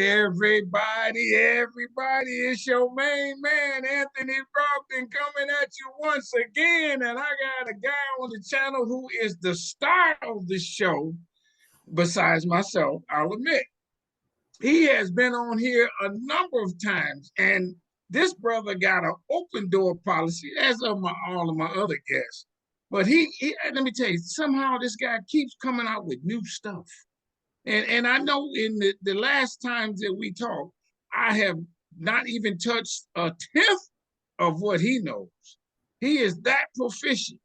Everybody, it's your main man, Anthony Brogdon, coming at you once again. And I got a guy on the channel who is the star of the show, besides myself, I'll admit. He has been on here a number of times, and this brother got an open door policy, as of all of my other guests. But let me tell you, somehow this guy keeps coming out with new stuff. And I know in the last times that we talked, I have not even touched a tenth of what he knows. He is that proficient.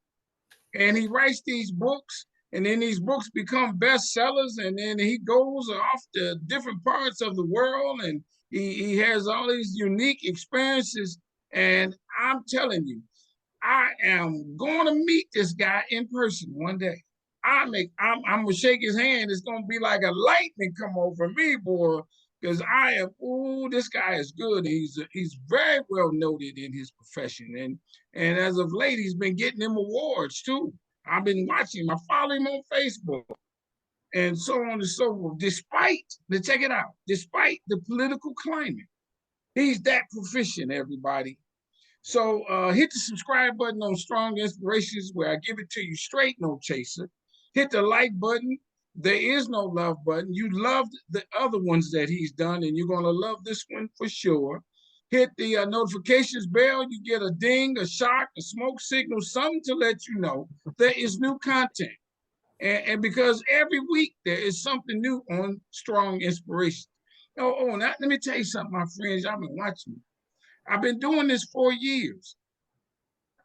And he writes these books, and then these books become bestsellers, and then he goes off to different parts of the world, and he has all these unique experiences. And I'm telling you, I am going to meet this guy in person one day. I'm gonna shake his hand. It's gonna be like a lightning come over me, boy, because this guy is good. He's very well noted in his profession, and as of late, he's been getting him awards too. I've been watching him. I follow him on Facebook, and so on and so forth. Check it out, despite the political climate, he's that proficient, everybody. So hit the subscribe button on Strong Inspirations, where I give it to you straight, no chaser. Hit the like button. There is no love button. You loved the other ones that he's done, and you're going to love this one for sure. Hit the notifications bell. You get a ding, a shock, a smoke signal, something to let you know there is new content. And because every week there is something new on Strong Inspirations. Now, let me tell you something, my friends. I've been watching. I've been doing this 4 years.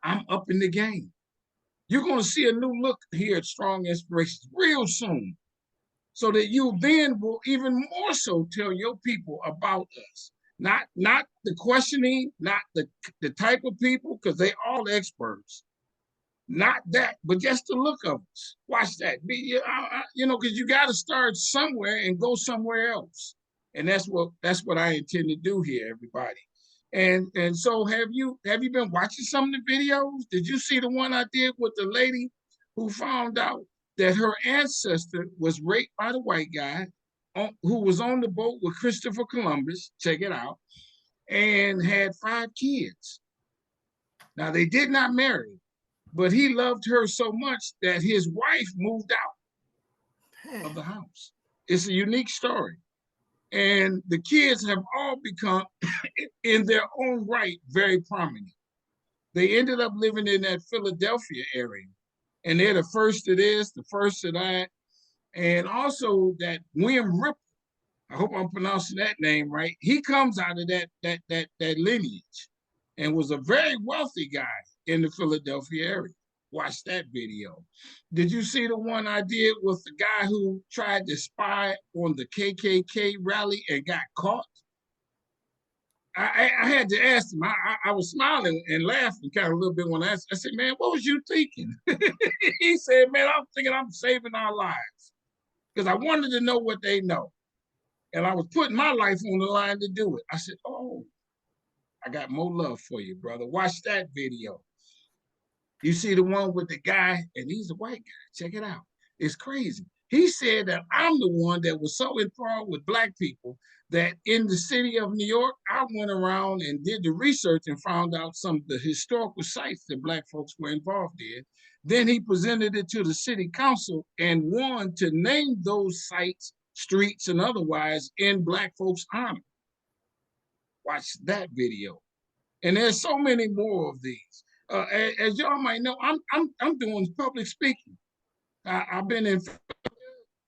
I'm up in the game. You're going to see a new look here at Strong Inspirations real soon, so that you then will even more so tell your people about us. Not the questioning, not the type of people, because they all experts. Not that, but just the look of us. Watch that. Because you got to start somewhere and go somewhere else. And that's what I intend to do here, everybody. And so have you been watching some of the videos? Did you see the one I did with the lady who found out that her ancestor was raped by the white guy who was on the boat with Christopher Columbus, check it out, and had 5 kids. Now, they did not marry, but he loved her so much that his wife moved out of the house. It's a unique story. And the kids have all become, in their own right, very prominent. They ended up living in that Philadelphia area. And they're the first of this, the first of that. And also that William Ripple, I hope I'm pronouncing that name right. He comes out of that lineage and was a very wealthy guy in the Philadelphia area. Watch that video. Did you see the one I did with the guy who tried to spy on the KKK rally and got caught? I had to ask him. I was smiling and laughing kind of a little bit when I asked. I said, man, what was you thinking? He said, man, I'm thinking I'm saving our lives, because I wanted to know what they know. And I was putting my life on the line to do it. I said, oh, I got more love for you, brother. Watch that video. You see the one with the guy, and he's a white guy. Check it out. It's crazy. He said that I'm the one that was so enthralled with black people that in the city of New York, I went around and did the research and found out some of the historical sites that black folks were involved in. Then he presented it to the city council and won to name those sites, streets, and otherwise in black folks' honor. Watch that video. And there's so many more of these. As y'all might know, I'm doing public speaking. I've been in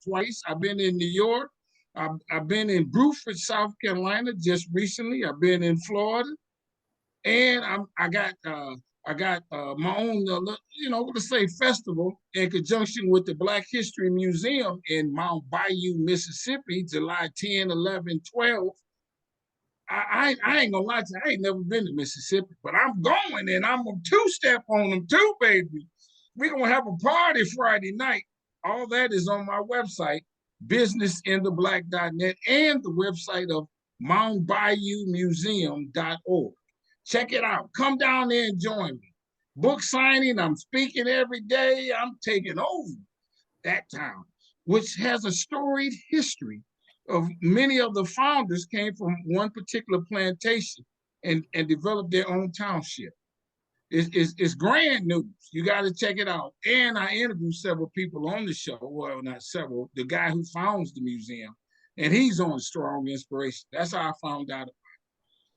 twice. I've been in New York. I've been in Beaufort, South Carolina, just recently. I've been in Florida, and I got my own, let's say, festival in conjunction with the Blackhistory Museum in Mount Bayou, Mississippi, July 10, 11, 12. I ain't gonna lie to you, I ain't never been to Mississippi, but I'm going, and I'm gonna 2-step on them too, baby. We're gonna have a party Friday night. All that is on my website, businessintheblack.net, and the website of mountbayumuseum.org. Check it out. Come down there and join me. Book signing, I'm speaking every day. I'm taking over that town, which has a storied history of many of the founders came from one particular plantation and developed their own township. It's grand news. You got to check it out. And I interviewed several people on the show. Well, not several. The guy who founds the museum, and he's on Strong Inspiration. That's how I found out.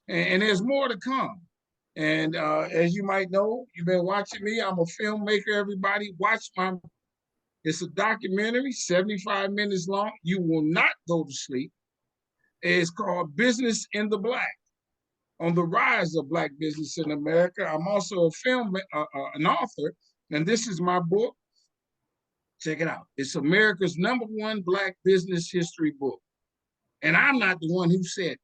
And there's more to come. And as you might know, you've been watching me. I'm a filmmaker. Everybody, watch my. It's a documentary, 75 minutes long. You will not go to sleep. It's called Business in the Black, on the rise of Black business in America. I'm also an author, and this is my book. Check it out. It's America's #1 Black business history book. And I'm not the one who said it.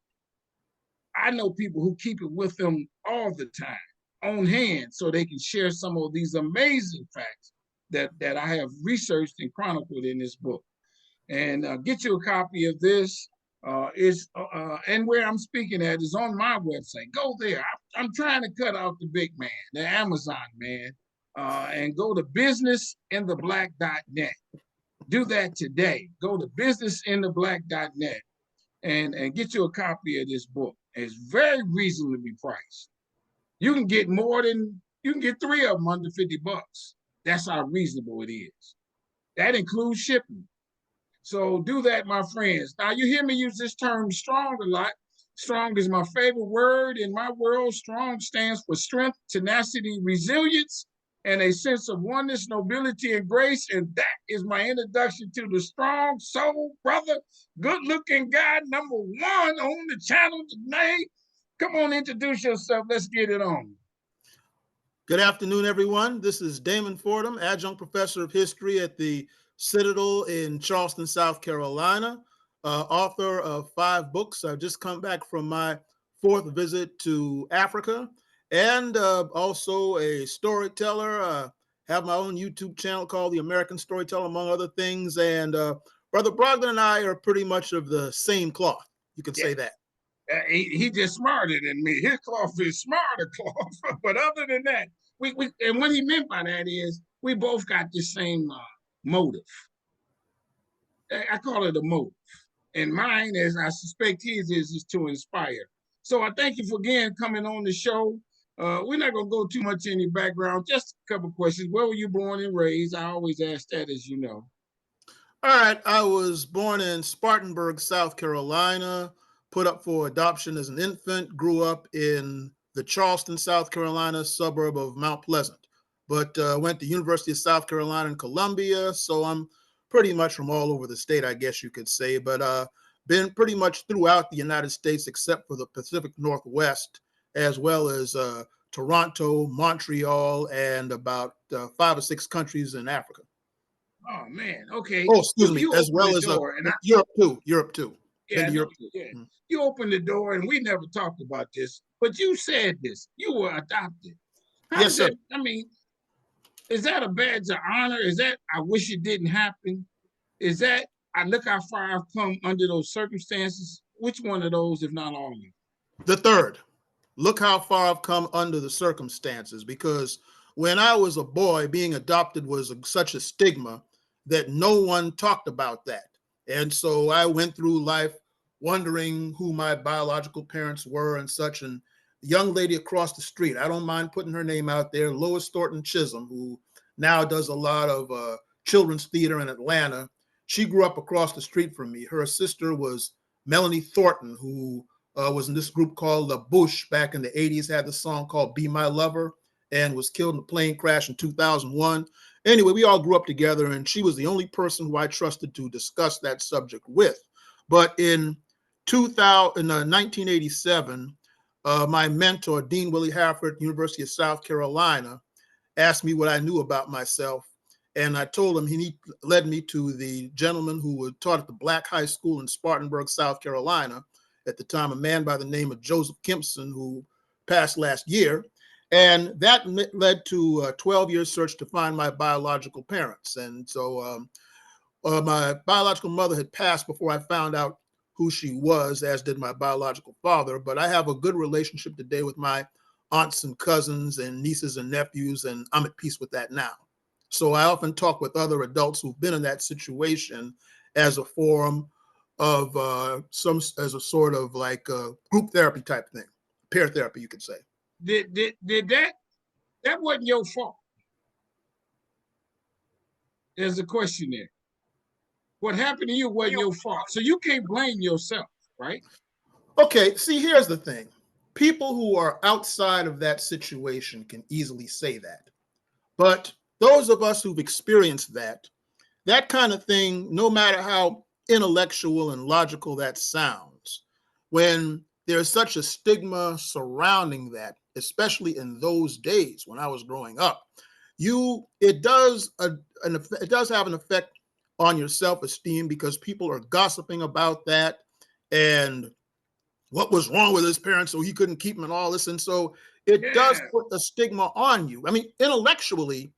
I know people who keep it with them all the time, on hand, so they can share some of these amazing facts that I have researched and chronicled in this book. And get you a copy of this. And where I'm speaking at is on my website. Go there. I'm trying to cut out the big man, the Amazon man, and go to businessintheblack.net. Do that today. Go to businessintheblack.net and get you a copy of this book. It's very reasonably priced. You can get you can get 3 of them under $50. That's how reasonable it is. That includes shipping. So do that, my friends. Now, you hear me use this term strong a lot. Strong is my favorite word in my world. Strong stands for strength, tenacity, resilience, and a sense of oneness, nobility, and grace. And that is my introduction to the strong soul brother, good-looking guy, #1 on the channel today. Come on, introduce yourself. Let's get it on. Good afternoon, everyone. This is Damon Fordham, adjunct professor of history at the Citadel in Charleston, South Carolina, author of 5 books. I've just come back from my 4th visit to Africa, and also a storyteller. Have my own YouTube channel called The American Storyteller, among other things. And Brother Brogdon and I are pretty much of the same cloth. You could say that. He just smarter than me. His cloth is smarter cloth. But other than that, we and what he meant by that is we both got the same motive. I call it a motive. And mine, as I suspect his is to inspire. So I thank you for again coming on the show. We're not going to go too much in your background. Just a couple questions. Where were you born and raised? I always ask that, as you know. All right. I was born in Spartanburg, South Carolina, put up for adoption as an infant, grew up in the Charleston, South Carolina suburb of Mount Pleasant, but went to University of South Carolina in Columbia. So I'm pretty much from all over the state, I guess you could say, but been pretty much throughout the United States, except for the Pacific Northwest, as well as Toronto, Montreal, and about 5 or 6 countries in Africa. Oh, man. Okay. Oh, excuse me. As well as Europe too. Yeah, You opened the door, and we never talked about this, but you said this. You were adopted. Yes, sir. I mean, is that a badge of honor? Is that I wish it didn't happen? Is that I look how far I've come under those circumstances? Which one of those, if not all of them? The third. Look how far I've come under the circumstances, because when I was a boy, being adopted was such a stigma that no one talked about that. And so I went through life wondering who my biological parents were and such. And the young lady across the street, I don't mind putting her name out there, Lois Thornton Chisholm, who now does a lot of children's theater in Atlanta. She grew up across the street from me. Her sister was Melanie Thornton, who was in this group called The Bush back in the 80s, had the song called Be My Lover, and was killed in a plane crash in 2001. Anyway, we all grew up together, and she was the only person who I trusted to discuss that subject with. But in 1987, my mentor, Dean Willie Hafford, University of South Carolina, asked me what I knew about myself. And I told him he led me to the gentleman who taught at the Black High School in Spartanburg, South Carolina, at the time, a man by the name of Joseph Kimpson, who passed last year. And that led to a 12-year search to find my biological parents. And so my biological mother had passed before I found out who she was, as did my biological father. But I have a good relationship today with my aunts and cousins and nieces and nephews, and I'm at peace with that now. So I often talk with other adults who've been in that situation as a forum some as a sort of like group therapy type thing, peer therapy, you could say. Did that wasn't your fault? There's a question there. What happened to you wasn't your fault, so you can't blame yourself, right? Okay, see, here's the thing. People who are outside of that situation can easily say that. But those of us who've experienced that kind of thing, no matter how intellectual and logical that sounds, when there's such a stigma surrounding that, especially in those days when I was growing up, it does have an effect on your self-esteem because people are gossiping about that and what was wrong with his parents so he couldn't keep him and all this. And so it does put a stigma on you. I mean, intellectually,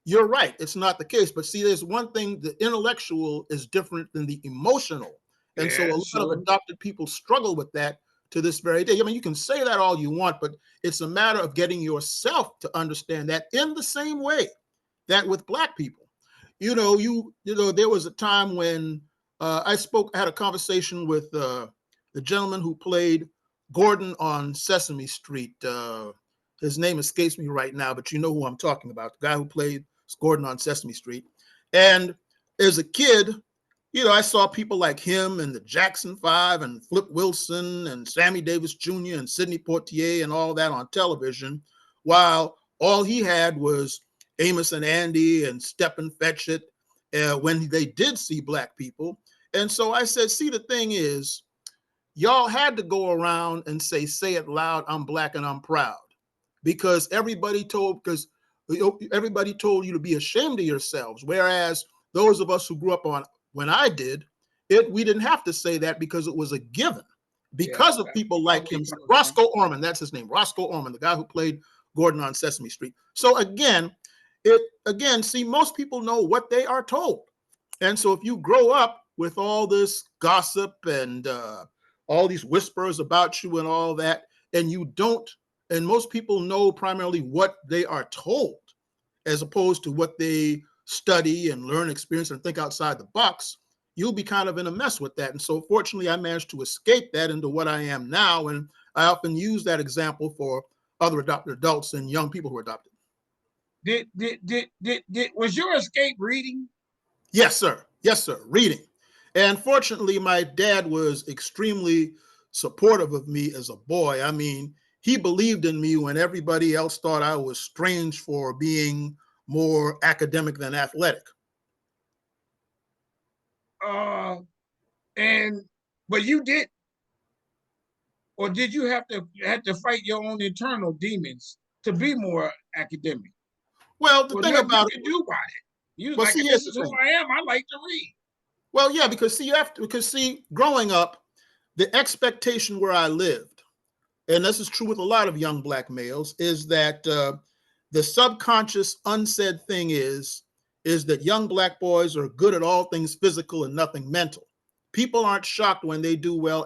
you're right. It's not the case. But see, there's one thing, the intellectual is different than the emotional. And so a lot of adopted people struggle with that to this very day. I mean, you can say that all you want, but it's a matter of getting yourself to understand that in the same way that with Black people. There was a time when I had a conversation with the gentleman who played Gordon on Sesame Street. His name escapes me right now, but you know who I'm talking about, the guy who played Gordon on Sesame Street. And as a kid, I saw people like him and the Jackson Five and Flip Wilson and Sammy Davis Jr. and Sidney Poitier and all that on television, while all he had was Amos and Andy and Step and Fetch It when they did see Black people. And so I said, see, the thing is, y'all had to go around and say it loud, I'm Black and I'm proud, because everybody told you to be ashamed of yourselves. Whereas those of us who grew up when I did it, we didn't have to say that because it was a given because of people like him. Roscoe Orman, that's his name, Roscoe Orman, the guy who played Gordon on Sesame Street. So see, most people know what they are told. And so if you grow up with all this gossip and all these whispers about you and all that, and you don't, and most people know primarily what they are told as opposed to what they study and learn, experience, and think outside the box, you'll be kind of in a mess with that. And so fortunately, I managed to escape that into what I am now. And I often use that example for other adopted adults and young people who are adopted. Was your escape reading? Yes, sir. Yes, sir. Reading. And fortunately, my dad was extremely supportive of me as a boy. I mean, he believed in me when everybody else thought I was strange for being more academic than athletic. But you did, or did you have to fight your own internal demons to be more academic? Well, the thing about it, you can do about it. You well, like, see, this is who I am. I like to read. Well, yeah, because growing up, the expectation where I lived, and this is true with a lot of young Black males, is that the subconscious unsaid thing is that young Black boys are good at all things physical and nothing mental. People aren't shocked when they do well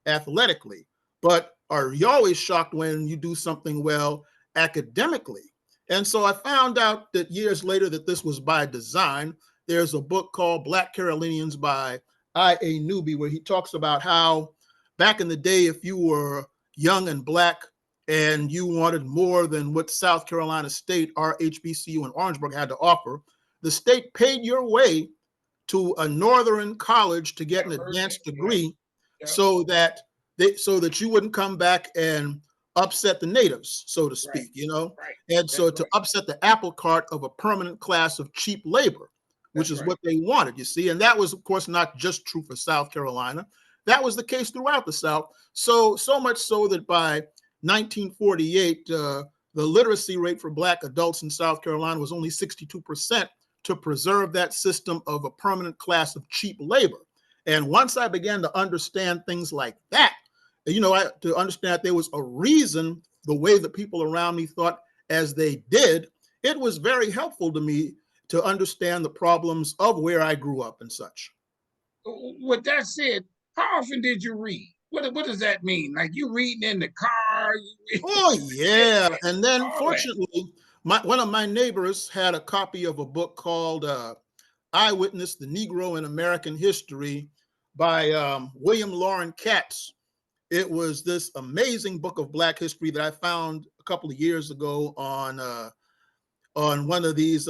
athletically, but are you always shocked when you do something well academically? And so I found out that years later that this was by design. There's a book called Black Carolinians by I.A. Newby, where he talks about how back in the day, if you were young and Black and you wanted more than what South Carolina State, our HBCU in Orangeburg had to offer, the state paid your way to a northern college to get an advanced degree so that you wouldn't come back and upset the natives, so to speak, and so to upset the apple cart of a permanent class of cheap labor, which is what they wanted, you see. And that was, of course, not just true for South Carolina. That was the case throughout the South. So much so that by 1948, the literacy rate for Black adults in South Carolina was only 62% to preserve that system of a permanent class of cheap labor. And once I began to understand things like that, to understand that there was a reason the way that people around me thought as they did, it was very helpful to me to understand the problems of where I grew up and such. With that said, how often did you read? What does that mean? Like you reading in the car? Oh, yeah. And then fortunately, one of my neighbors had a copy of a book called Eyewitness, the Negro in American History, by William Lauren Katz. It was this amazing book of Black history that I found a couple of years ago on one of these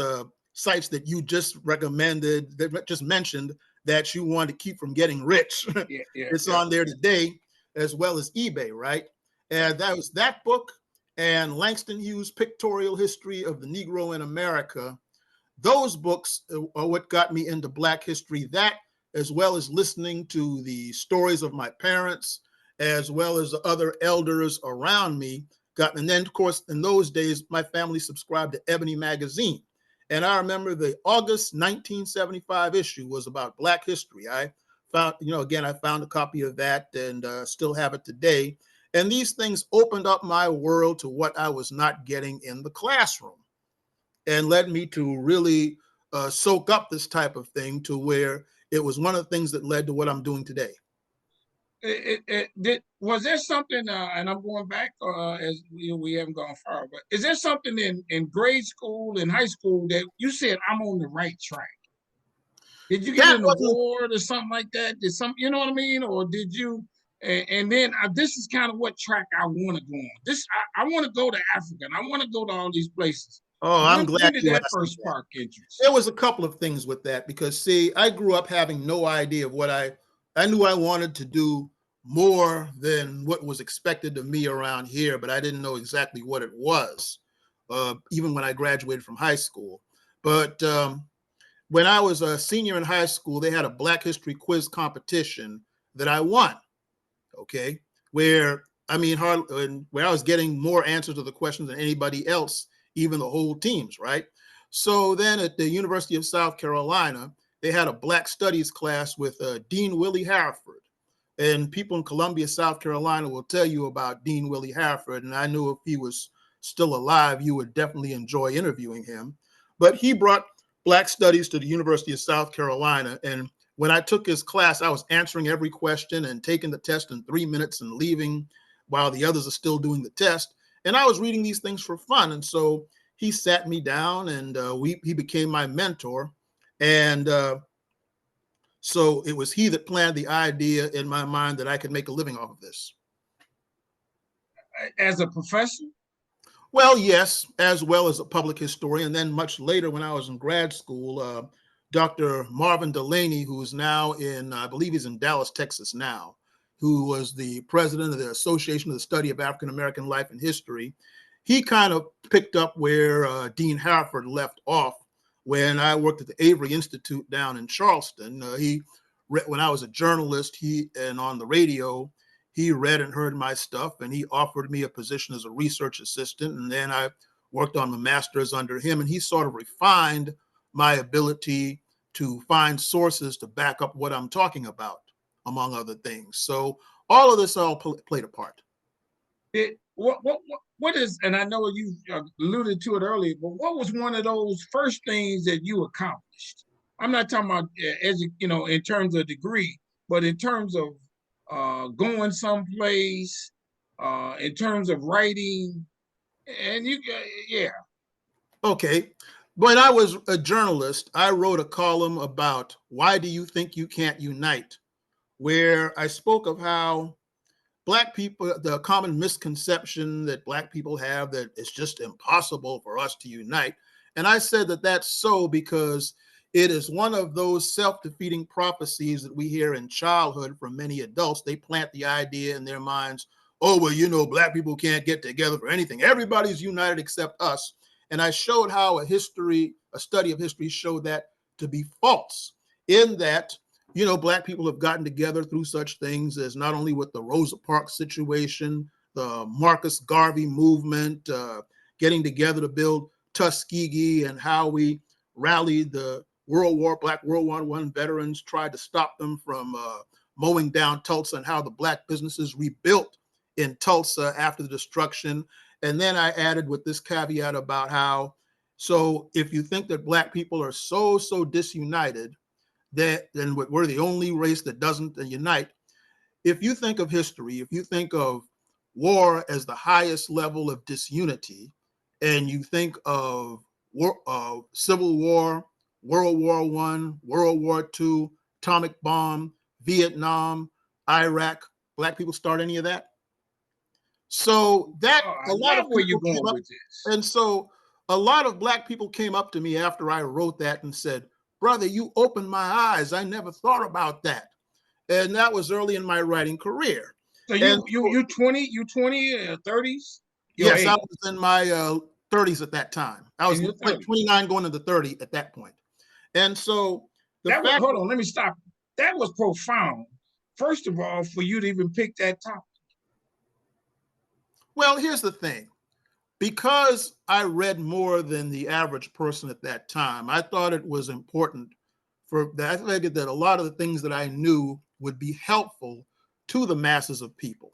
sites that you just recommended, that just mentioned, that you want to keep from getting rich. It's on there today, as well as eBay, right? And that was that book and Langston Hughes' Pictorial History of the Negro in America. Those books are what got me into Black history. That, as well as listening to the stories of my parents, as well as the other elders around me, and then, of course, in those days, my family subscribed to Ebony magazine. And I remember the August 1975 issue was about Black history. I found, again, I found a copy of that and still have it today. And these things opened up my world to what I was not getting in the classroom and led me to really soak up this type of thing, to where it was one of the things that led to what I'm doing today. Was there something, and I'm going back as we haven't gone far, but is there something in grade school and high school that you said, I'm on the right track? Did you get That an wasn't, award or something like that? Did some, you know what I mean? Or did you? And then this is kind of what track I want to go on. I want to go to Africa, and I want to go to all these places. oh, I'm glad When did you that asked me first that. spark interest? There was a couple of things with that, because see, I grew up having no idea of what I knew I wanted to do more than what was expected of me around here, but I didn't know exactly what it was, even when I graduated from high school. But when I was a senior in high school, they had a Black history quiz competition that I won. Okay, where where I was getting more answers to the questions than anybody else, even the whole teams, right? So then at the University of South Carolina, they had a Black Studies class with Dean Willie Hereford. And people in Columbia, South Carolina will tell you about Dean Willie Hereford. And I knew if he was still alive, you would definitely enjoy interviewing him. But he brought Black Studies to the University of South Carolina. And when I took his class, I was answering every question and taking the test in 3 minutes and leaving while the others are still doing the test. And I was reading these things for fun. And so he sat me down, and he became my mentor. And so it was he that planted the idea in my mind that I could make a living off of this. As a professor? Well, yes, as well as a public historian. And then much later, when I was in grad school, Dr. Marvin Delaney, who is now I believe he's in Dallas, Texas now, who was the president of the Association of the Study of African American Life and History, he kind of picked up where Dean Hereford left off when I worked at the Avery Institute down in Charleston. When I was a journalist, and on the radio, he read and heard my stuff, and he offered me a position as a research assistant. And then I worked on the master's under him, and he sort of refined my ability to find sources to back up what I'm talking about, among other things. So all of this all played a part. What is, and I know you alluded to it earlier, but what was one of those first things that you accomplished? I'm not talking about in terms of degree, but in terms of going someplace, in terms of writing, and yeah. Okay. When I was a journalist, I wrote a column about Why Do You Think You Can't Unite, where I spoke of how Black people, the common misconception that Black people have that it's just impossible for us to unite. And I said that that's so because it is one of those self-defeating prophecies that we hear in childhood from many adults. They plant the idea in their minds, oh, well, Black people can't get together for anything. Everybody's united except us. And I showed how a study of history showed that to be false, in that Black people have gotten together through such things as not only with the Rosa Parks situation, the Marcus Garvey movement, getting together to build Tuskegee, and how we rallied the Black World War I veterans, tried to stop them from mowing down Tulsa, and how the Black businesses rebuilt in Tulsa after the destruction. And then I added with this caveat about how, so if you think that Black people are so disunited, then we're the only race that doesn't unite. If you think of history, if you think of war as the highest level of disunity, and you think of Civil War, World War I, World War II, atomic bomb, Vietnam, Iraq. Black people start any of that. So that Oh, I a lot love of where you're people came going up, with this. and so a lot of Black people came up to me after I wrote that and said, "Brother, you opened my eyes. I never thought about that." And that was early in my writing career. So And you 20 30s? Your yes, I age was in my 30s at that time. I in was your like 30s. 29 going into 30 at that point. And so the That was fact, hold on, let me stop. That was profound. First of all, for you to even pick that topic. well, here's the thing. Because I read more than the average person at that time, I thought it was important for that. I figured that a lot of the things that I knew would be helpful to the masses of people.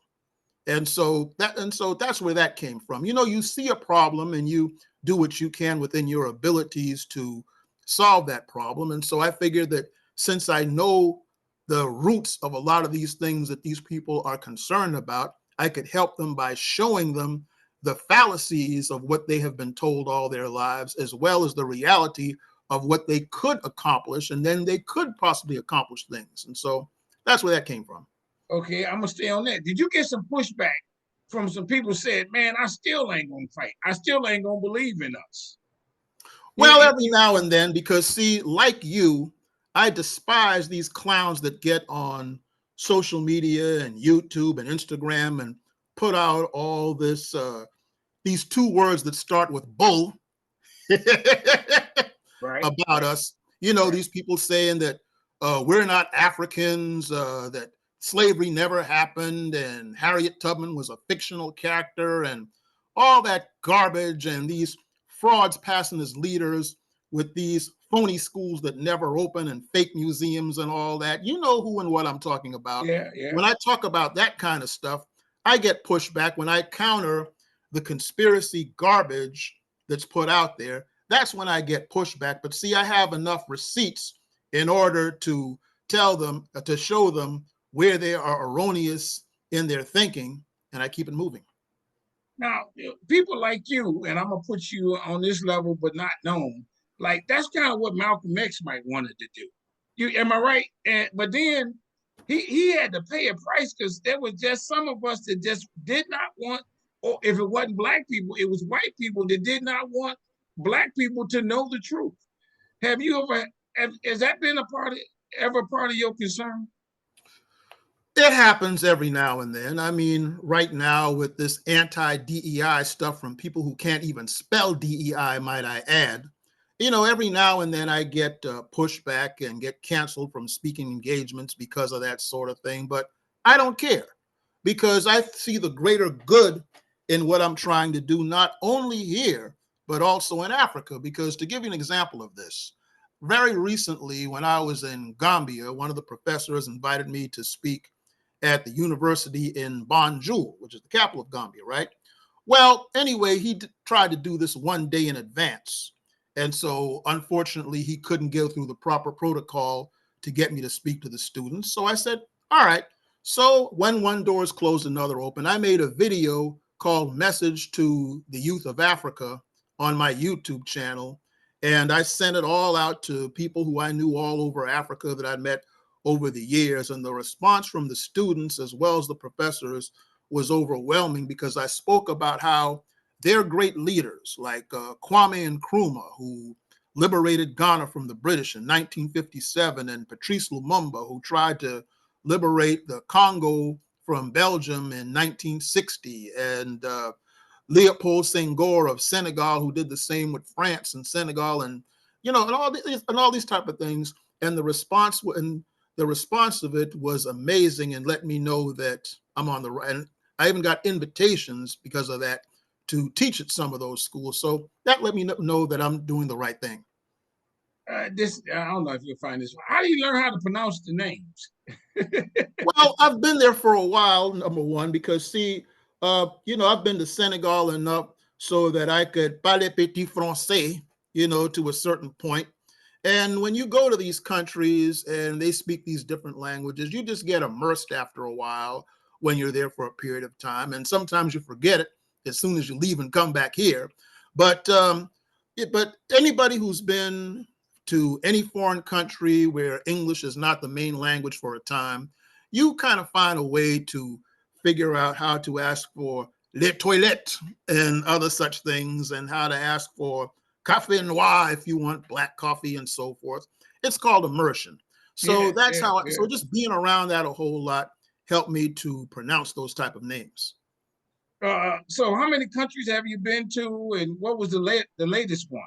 And so that's where that came from. You know, you see a problem and you do what you can within your abilities to solve that problem. And so I figured that since I know the roots of a lot of these things that these people are concerned about, I could help them by showing them the fallacies of what they have been told all their lives, as well as the reality of what they could accomplish, and then they could possibly accomplish things. And so that's where that came from. Okay, I'm gonna stay on that. Did you get some pushback from some people said, man, I still ain't gonna fight. I still ain't gonna believe in us. Well, You, every now and then, because see, like you, I despise these clowns that get on social media and YouTube and Instagram and put out all this these two words that start with bull right, about right, us. You know, right. these people saying that we're not Africans, that slavery never happened, and Harriet Tubman was a fictional character, and all that garbage, and these frauds passing as leaders with these phony schools that never open and fake museums and all that. You know who and what I'm talking about. Yeah, yeah. When I talk about that kind of stuff, I get pushback when I counter the conspiracy garbage that's put out there. That's when I get pushback. But see, I have enough receipts in order to tell them, to show them where they are erroneous in their thinking, and I keep it moving. Now, people like you, and I'm gonna put you on this level, but not known. Like that's kind of what Malcolm X might wanted to do. You am I right? And but then he had to pay a price because there was just some of us that just did not want, or if it wasn't black people, it was white people that did not want black people to know the truth. Have you ever? Has that been a part of ever part of your concern? It happens every now and then. I mean, right now with this anti-DEI stuff from people who can't even spell DEI, might I add, you know, every now and then I get pushback and get canceled from speaking engagements because of that sort of thing. But I don't care because I see the greater good in what I'm trying to do, not only here, but also in Africa. Because to give you an example of this, very recently when I was in Gambia, one of the professors invited me to speak at the university in Banjul, which is the capital of Gambia, right? Well, anyway, he tried to do this one day in advance. And so, unfortunately, he couldn't go through the proper protocol to get me to speak to the students. So I said, all right. So when one door is closed, another open. I made a video called Message to the Youth of Africa on my YouTube channel. And I sent it all out to people who I knew all over Africa that I'd met over the years. And the response from the students as well as the professors was overwhelming because I spoke about how they're great leaders like Kwame Nkrumah, who liberated Ghana from the British in 1957, and Patrice Lumumba, who tried to liberate the Congo from Belgium in 1960, and Leopold Senghor of Senegal, who did the same with France and Senegal, and you know, and all these type of things. And the response of it was amazing and let me know that I'm on the right. And I even got invitations because of that to teach at some of those schools. So that let me know that I'm doing the right thing. This I don't know if you'll find this. How do you learn how to pronounce the names? Well, I've been there for a while, number one, because see, you know, I've been to Senegal enough so that I could parler petit français, you know, to a certain point. And when you go to these countries and they speak these different languages, you just get immersed after a while when you're there for a period of time. And sometimes you forget it as soon as you leave and come back here. But but anybody who's been to any foreign country where English is not the main language for a time, you kind of find a way to figure out how to ask for le toilette and other such things, and how to ask for café noir if you want black coffee and so forth. It's called immersion. So Yeah, that's yeah, how, yeah. so just being around that a whole lot helped me to pronounce those type of names. So how many countries have you been to, and what was the latest one?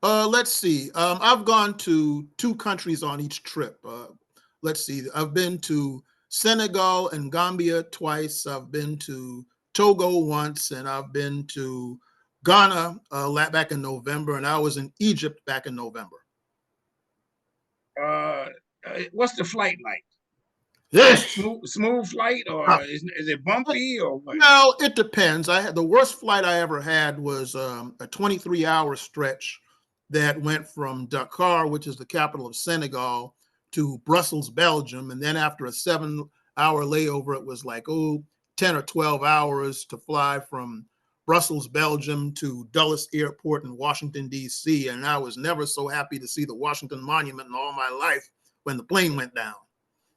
Let's see. I've gone to 2 countries on each trip. Let's see. I've been to Senegal and Gambia twice. I've been to Togo once, and I've been to Ghana back in November, and I was in Egypt back in November. Uh, what's the flight like? Yes. Smooth flight, or is it bumpy, or what? Well, it depends. I had the worst flight I ever had was a 23-hour stretch that went from Dakar, which is the capital of Senegal, to Brussels, Belgium. And then after a 7-hour layover, it was like, 10 or 12 hours to fly from Brussels, Belgium to Dulles Airport in Washington, D.C. And I was never so happy to see the Washington Monument in all my life when the plane went down.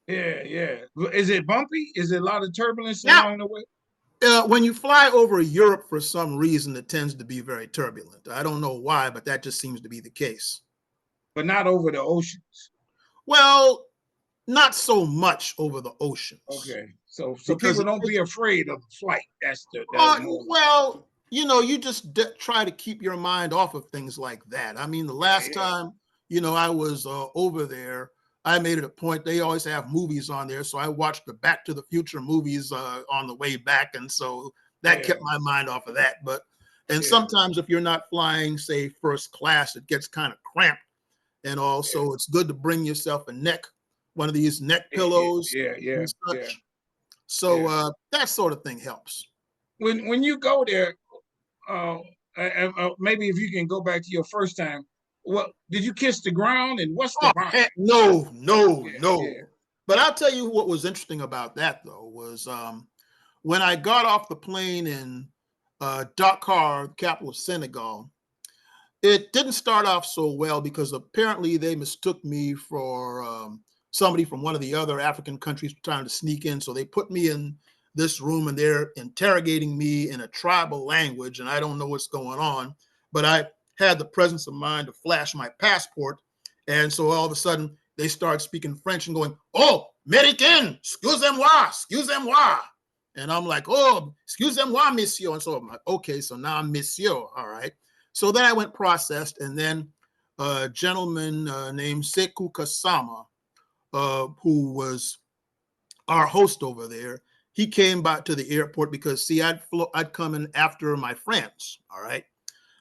Yeah, yeah. Is it bumpy? Is it a lot of turbulence Now, along the way? when you fly over Europe, for some reason, it tends to be very turbulent. I don't know why, but that just seems to be the case. But not over the oceans. Well, not so much over the oceans Okay. So because people it don't be takes, afraid of the flight. That's more. well, you just try to keep your mind off of things like that. I mean, the Yeah, last yeah, time, I was over there, I made it a point. They always have movies on there. So I watched the Back to the Future movies on the way back. And so that yeah, kept my mind off of that. And yeah, sometimes if you're not flying, say, first class, it gets kind of cramped. And yeah, also it's good to bring yourself one of these neck yeah, pillows yeah, yeah, and yeah, such. So yeah. that sort of thing helps. When you go there, uh, maybe if you can go back to your first time, what did you kiss the ground, and what's the Oh, vibe? heck, no, no, Yeah, yeah, no. But I'll tell you what was interesting about that, though, was when I got off the plane in Dakar, capital of Senegal. It didn't start off so well because apparently they mistook me for somebody from one of the other African countries trying to sneak in. So they put me in this room and they're interrogating me in a tribal language, and I don't know what's going on. But I had the presence of mind to flash my passport. And so all of a sudden they start speaking French and going, "Oh, American, excusez-moi. And I'm like, "Oh, excusez-moi, monsieur." And so I'm like, okay, so now I'm monsieur. All right. So then I went processed, and then a gentleman named Sekou Kasama, who was our host over there, he came back to the airport because, see, I'd come in after my friends, all right?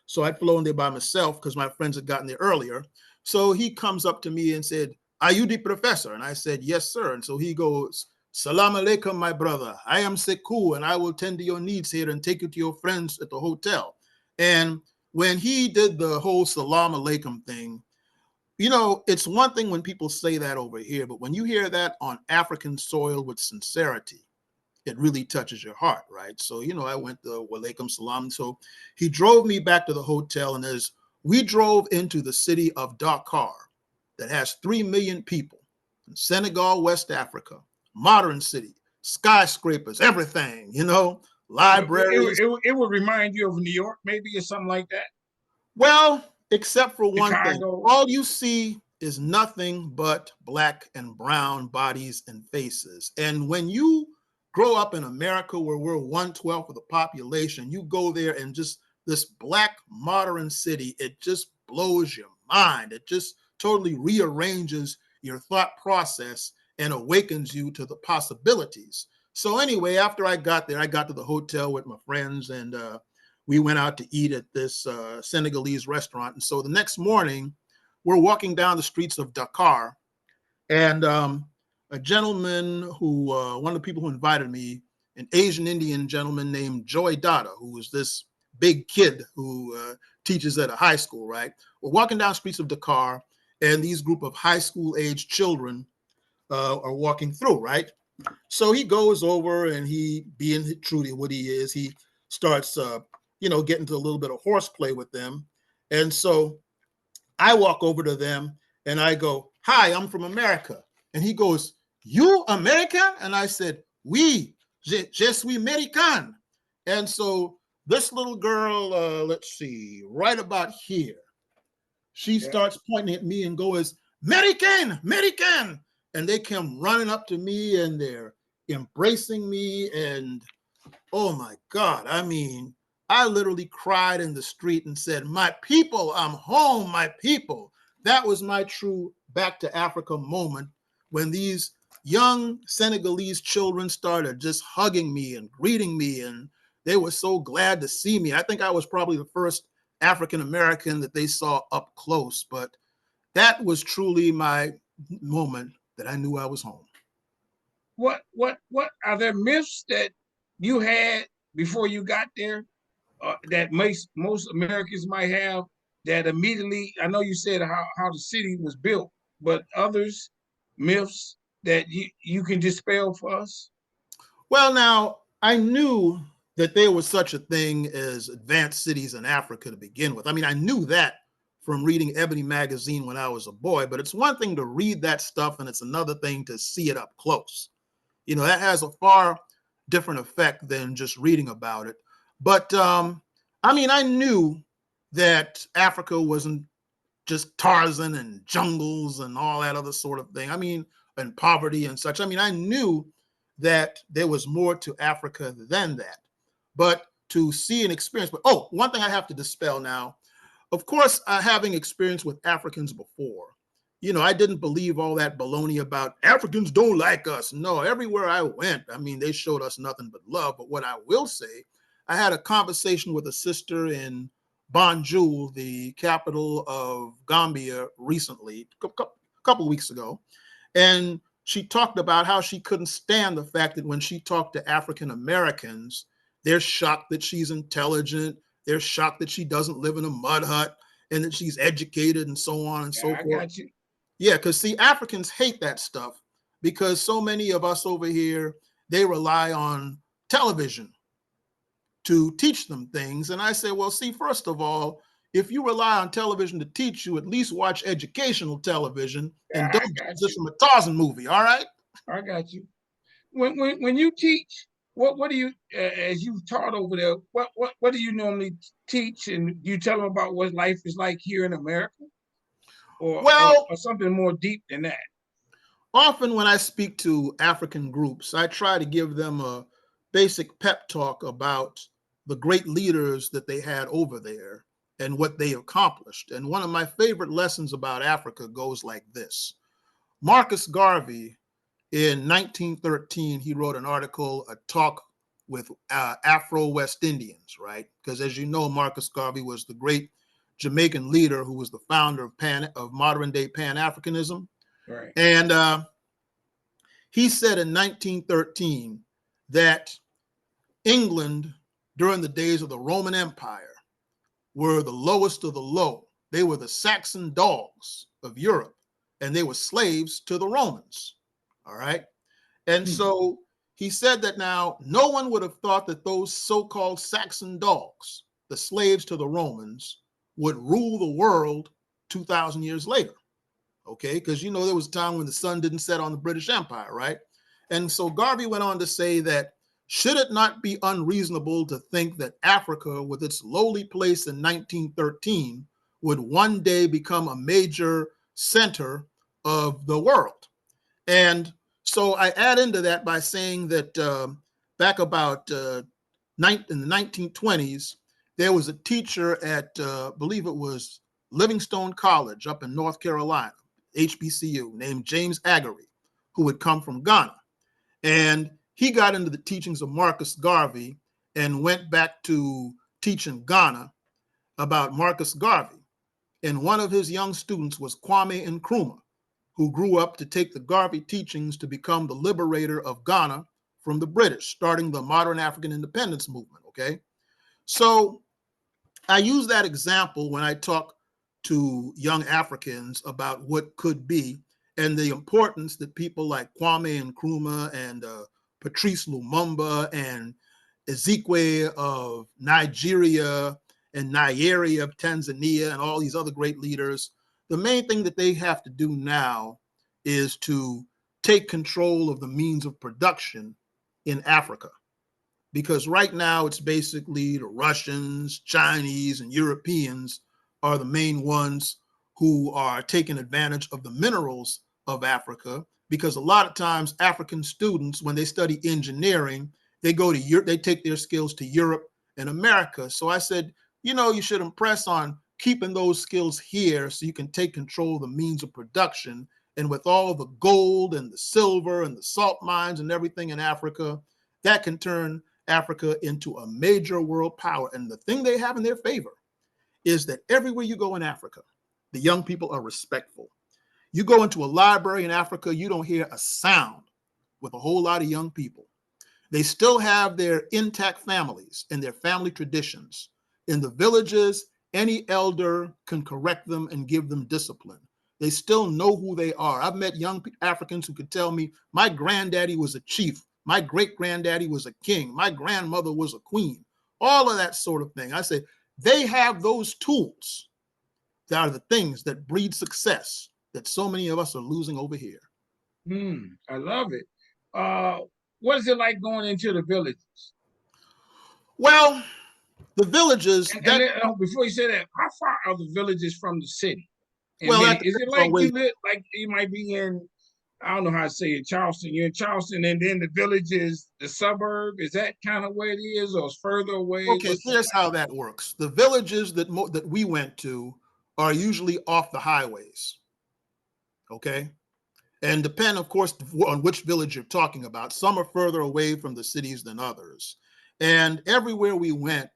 So I'd flown there by myself because my friends had gotten there earlier. So he comes up to me and said, "Are you the professor?" And I said, "Yes, sir." And so he goes, "Salam alaikum, my brother. I am Sekou, and I will tend to your needs here and take you to your friends at the hotel." And when he did the whole salam alaikum thing, it's one thing when people say that over here, but when you hear that on African soil with sincerity, it really touches your heart, right? So, I went to walaikum salam. So he drove me back to the hotel, and as we drove into the city of Dakar, that has 3 million people in Senegal, West Africa, modern city, skyscrapers, everything, libraries. it would remind you of New York, maybe, or something like that. Well, except for one thing, Chicago. all you see is nothing but black and brown bodies and faces. And when you grow up in America, where we're 1/12 of the population, you go there and just this black modern city, it just blows your mind. It just totally rearranges your thought process and awakens you to the possibilities. So anyway, after I got there, I got to the hotel with my friends, and we went out to eat at this Senegalese restaurant. And so the next morning, we're walking down the streets of Dakar, and a gentleman one of the people who invited me, an Asian Indian gentleman named Joy Dada, who was this big kid who teaches at a high school, right? We're walking down the streets of Dakar, and these group of high school age children are walking through, right? So he goes over, and he, being true to what he is, he starts, getting to a little bit of horseplay with them. And so I walk over to them and I go, "Hi, I'm from America." And he goes, "You American?" And I said, "Oui, je suis American." And so this little girl, let's see, right about here, she Yeah. starts pointing at me and goes, "American, American." And they come running up to me and they're embracing me. And oh my God, I mean, I literally cried in the street and said, "My people, I'm home, my people." That was my true back to Africa moment when these young Senegalese children started just hugging me and greeting me, and they were so glad to see me. I think I was probably the first African American that they saw up close, but that was truly my moment that I knew I was home. What are there myths that you had before you got there that most Americans might have that immediately? I know you said how the city was built, but others myths that you can dispel for us. Well, now I knew that there was such a thing as advanced cities in Africa to begin with. I mean, I knew that from reading Ebony magazine when I was a boy, but it's one thing to read that stuff and it's another thing to see it up close. You know, that has a far different effect than just reading about it. But I mean, I knew that Africa wasn't just Tarzan and jungles and all that other sort of thing. I mean, and poverty and such. I mean, I knew that there was more to Africa than that. But to see and experience, but oh, one thing I have to dispel now. Of course, having experience with Africans before, you know, I didn't believe all that baloney about Africans don't like us. No, everywhere I went, I mean, they showed us nothing but love. But what I will say, I had a conversation with a sister in Banjul, the capital of Gambia, recently, a couple of weeks ago. And she talked about how she couldn't stand the fact that when she talked to African Americans, they're shocked that she's intelligent. They're shocked that she doesn't live in a mud hut and that she's educated and so on and Yeah, so I forth. got you. Yeah, because see, Africans hate that stuff because so many of us over here, they rely on television to teach them things. And I say, well, see, first of all, if you rely on television to teach you, at least watch educational television and Yeah, I don't got just you. from a Tarzan movie, all right? I got you. When you teach, what do you as you taught over there? What do you normally teach, and you tell them about what life is like here in America, Well, or something more deep than that? often when I speak to African groups, I try to give them a basic pep talk about the great leaders that they had over there and what they accomplished. And one of my favorite lessons about Africa goes like this. Marcus Garvey, in 1913, he wrote an article, a talk with Afro-West Indians, right? Because as you know, Marcus Garvey was the great Jamaican leader who was the founder of modern day Pan-Africanism. Right. And he said in 1913 that England, during the days of the Roman Empire, were the lowest of the low. They were the Saxon dogs of Europe, and they were slaves to the Romans. All right. And Hmm. so he said that now no one would have thought that those so-called Saxon dogs, the slaves to the Romans, would rule the world 2,000 years later. Okay, because you know there was a time when the sun didn't set on the British Empire, right? And so Garvey went on to say that should it not be unreasonable to think that Africa, with its lowly place in 1913, would one day become a major center of the world? And so I add into that by saying that back about in the 1920s, there was a teacher at, I believe it was Livingstone College up in North Carolina, HBCU, named James Aggery, who had come from Ghana. And he got into the teachings of Marcus Garvey and went back to teaching Ghana about Marcus Garvey. And one of his young students was Kwame Nkrumah, who grew up to take the Garvey teachings to become the liberator of Ghana from the British, starting the modern African independence movement, okay? So I use that example when I talk to young Africans about what could be and the importance that people like Kwame Nkrumah and Patrice Lumumba and Ezekwe of Nigeria and Nyeri of Tanzania and all these other great leaders, The main thing that they have to do now is to take control of the means of production in Africa. Because right now it's basically the Russians, Chinese, and Europeans are the main ones who are taking advantage of the minerals of Africa. Because a lot of times African students, when they study engineering, they go to Europe, they take their skills to Europe and America. So I said, you should impress on keeping those skills here so you can take control of the means of production. And with all the gold and the silver and the salt mines and everything in Africa, that can turn Africa into a major world power. And the thing they have in their favor is that everywhere you go in Africa, the young people are respectful. You go into a library in Africa, you don't hear a sound with a whole lot of young people. They still have their intact families and their family traditions. In the villages, any elder can correct them and give them discipline. They still know who they are. I've met young Africans who could tell me, my granddaddy was a chief. My great-granddaddy was a king. My grandmother was a queen. All of that sort of thing. I say, they have those tools that are the things that breed success that so many of us are losing over here. I love it. What is it like going into the villages? Well, the villages And that then, before you say that, how far are the villages from the city? And well, then that is it depends like on where. you live, like you might be in, I don't know how to say it, Charleston. You're in Charleston, and then the village is the suburb. Is that kind of where it is, or it's further away? Okay, What's it here's how that works. The villages that we went to are usually off the highways. Okay, and depend, of course, on which village you're talking about. Some are further away from the cities than others. And everywhere we went,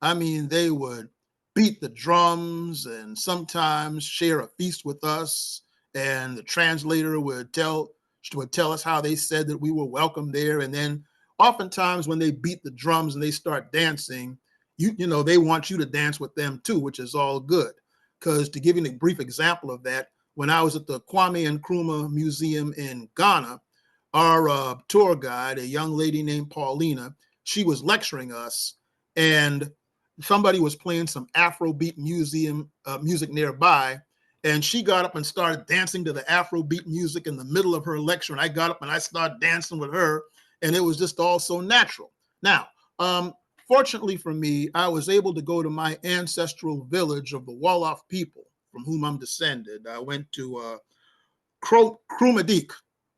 I mean, they would beat the drums and sometimes share a feast with us. And the translator would tell us how they said that we were welcome there. And then oftentimes when they beat the drums and they start dancing, they want you to dance with them too, which is all good. Because to give you a brief example of that, when I was at the Kwame Nkrumah Museum in Ghana, our tour guide, a young lady named Paulina, she was lecturing us, and somebody was playing some Afrobeat music nearby, and she got up and started dancing to the Afrobeat music in the middle of her lecture, and I got up and I started dancing with her, and it was just all so natural. Now, fortunately for me, I was able to go to my ancestral village of the Wolof people, from whom I'm descended. I went to Krumadik,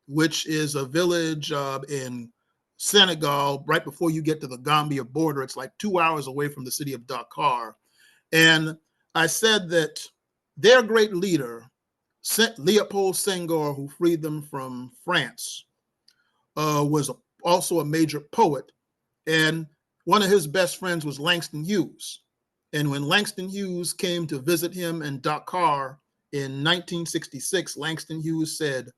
which is a village in Senegal, right before you get to the Gambia border. It's like 2 hours away from the city of Dakar. And I said that their great leader, Leopold Senghor, who freed them from France, was also a major poet. And one of his best friends was Langston Hughes. And when Langston Hughes came to visit him in Dakar in 1966, Langston Hughes said,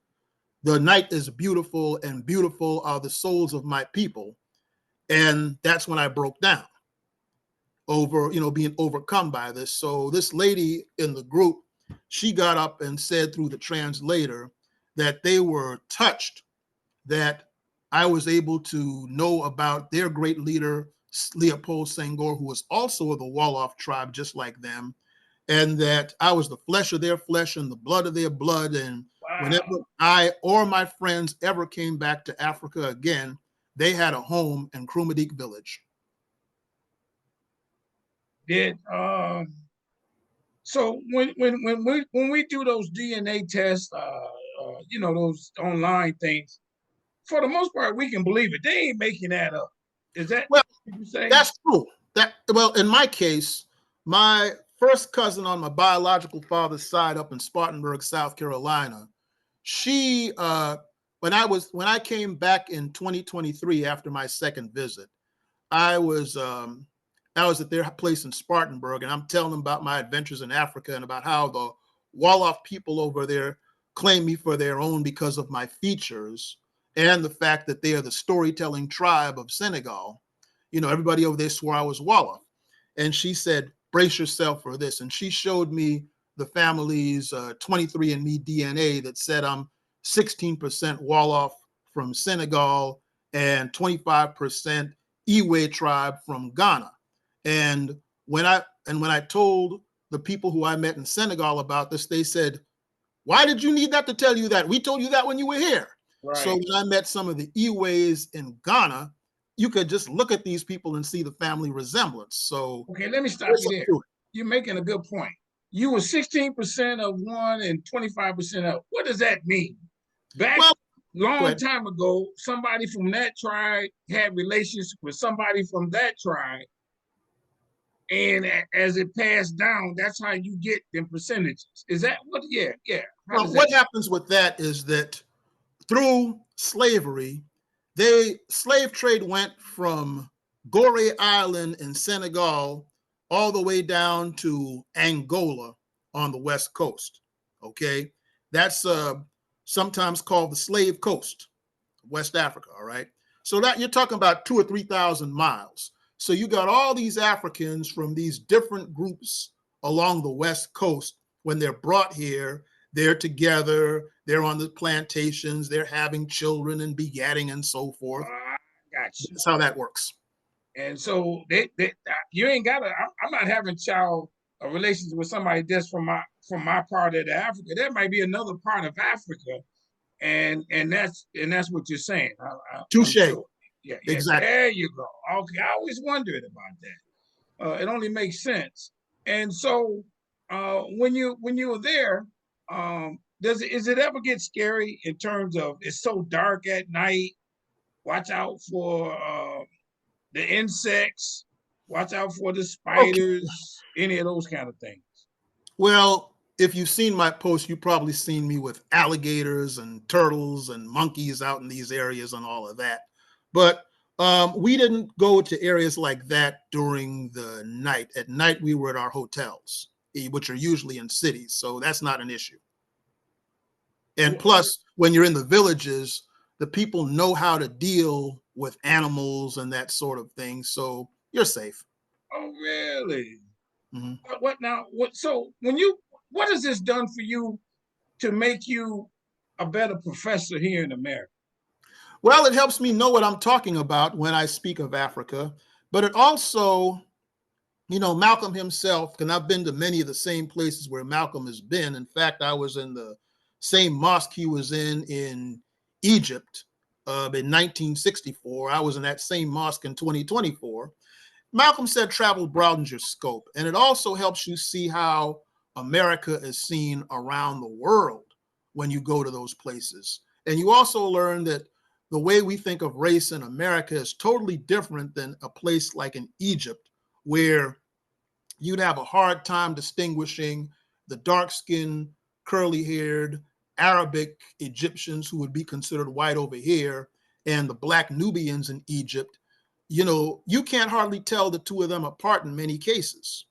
"The night is beautiful, and beautiful are the souls of my people." And that's when I broke down over, being overcome by this. So this lady in the group, she got up and said through the translator that they were touched that I was able to know about their great leader, Leopold Senghor, who was also of the Wolof tribe, just like them, and that I was the flesh of their flesh and the blood of their blood. And whenever wow. I or my friends ever came back to Africa again, they had a home in Krumadik village. Did so when we do those DNA tests, those online things, for the most part, we can believe it. They ain't making that up. Is that Well, what you say? that's true. In my case, my first cousin on my biological father's side up in Spartanburg, South Carolina, she when I came back in 2023 after my second visit, I was at their place in Spartanburg, and I'm telling them about my adventures in Africa and about how the Wolof people over there claim me for their own because of my features and the fact that they are the storytelling tribe of Senegal. Everybody over there swore I was Wolof. And she said, brace yourself for this. And she showed me the family's 23andMe DNA that said I'm 16% Wolof from Senegal and 25% Iwe tribe from Ghana. And when I told the people who I met in Senegal about this, they said, why did you need that to tell you that? We told you that when you were here. So Right. when I met some of the Iwes in Ghana, you could just look at these people and see the family resemblance. So Okay, let me stop there's you something there. to it. You're making a good point. You were 16% of one and 25% of. What does that mean? Back Well, go long ahead. time ago, somebody from that tribe had relations with somebody from that tribe, and as it passed down, that's how you get them percentages. Is that what? Yeah, yeah. How Well, does that what work? happens with that is that through slavery, slave trade went from Gorée Island in Senegal all the way down to Angola on the west coast. Okay, that's sometimes called the Slave Coast, West Africa. All right, so that you're talking about 2,000 or 3,000 miles. So you got all these Africans from these different groups along the west coast. When they're brought here, they're together, they're on the plantations, they're having children and begatting and so forth. Got you. That's how that works. And so you ain't got to. I'm not having child relations with somebody just from my part of the Africa. There might be another part of Africa, and that's what you're saying. I'm Touche. sure. Yeah, yeah. Exactly. There you go. Okay, I always wondered about that. It only makes sense. And so, when you were there, is it ever get scary in terms of it's so dark at night? Watch out for the insects. Watch out for the Okay. spiders. Any of those kind of things. Well, if you've seen my post, you've probably seen me with alligators and turtles and monkeys out in these areas and all of that. But we didn't go to areas like that during the night. At night, we were at our hotels, which are usually in cities. So that's not an issue. And plus, when you're in the villages, the people know how to deal with animals and that sort of thing. So you're safe. Oh, really? Mhm. What now? What? So what has this done for you to make you a better professor here in America? Well, it helps me know what I'm talking about when I speak of Africa, but it also, Malcolm himself, and I've been to many of the same places where Malcolm has been. In fact, I was in the same mosque he was in Egypt in 1964. I was in that same mosque in 2024. Malcolm said travel broadens your scope, and it also helps you see how America is seen around the world when you go to those places. And you also learn that the way we think of race in America is totally different than a place like in Egypt, where you'd have a hard time distinguishing the dark-skinned, curly-haired Arabic Egyptians who would be considered white over here and the black Nubians in Egypt. You can't hardly tell the two of them apart in many cases.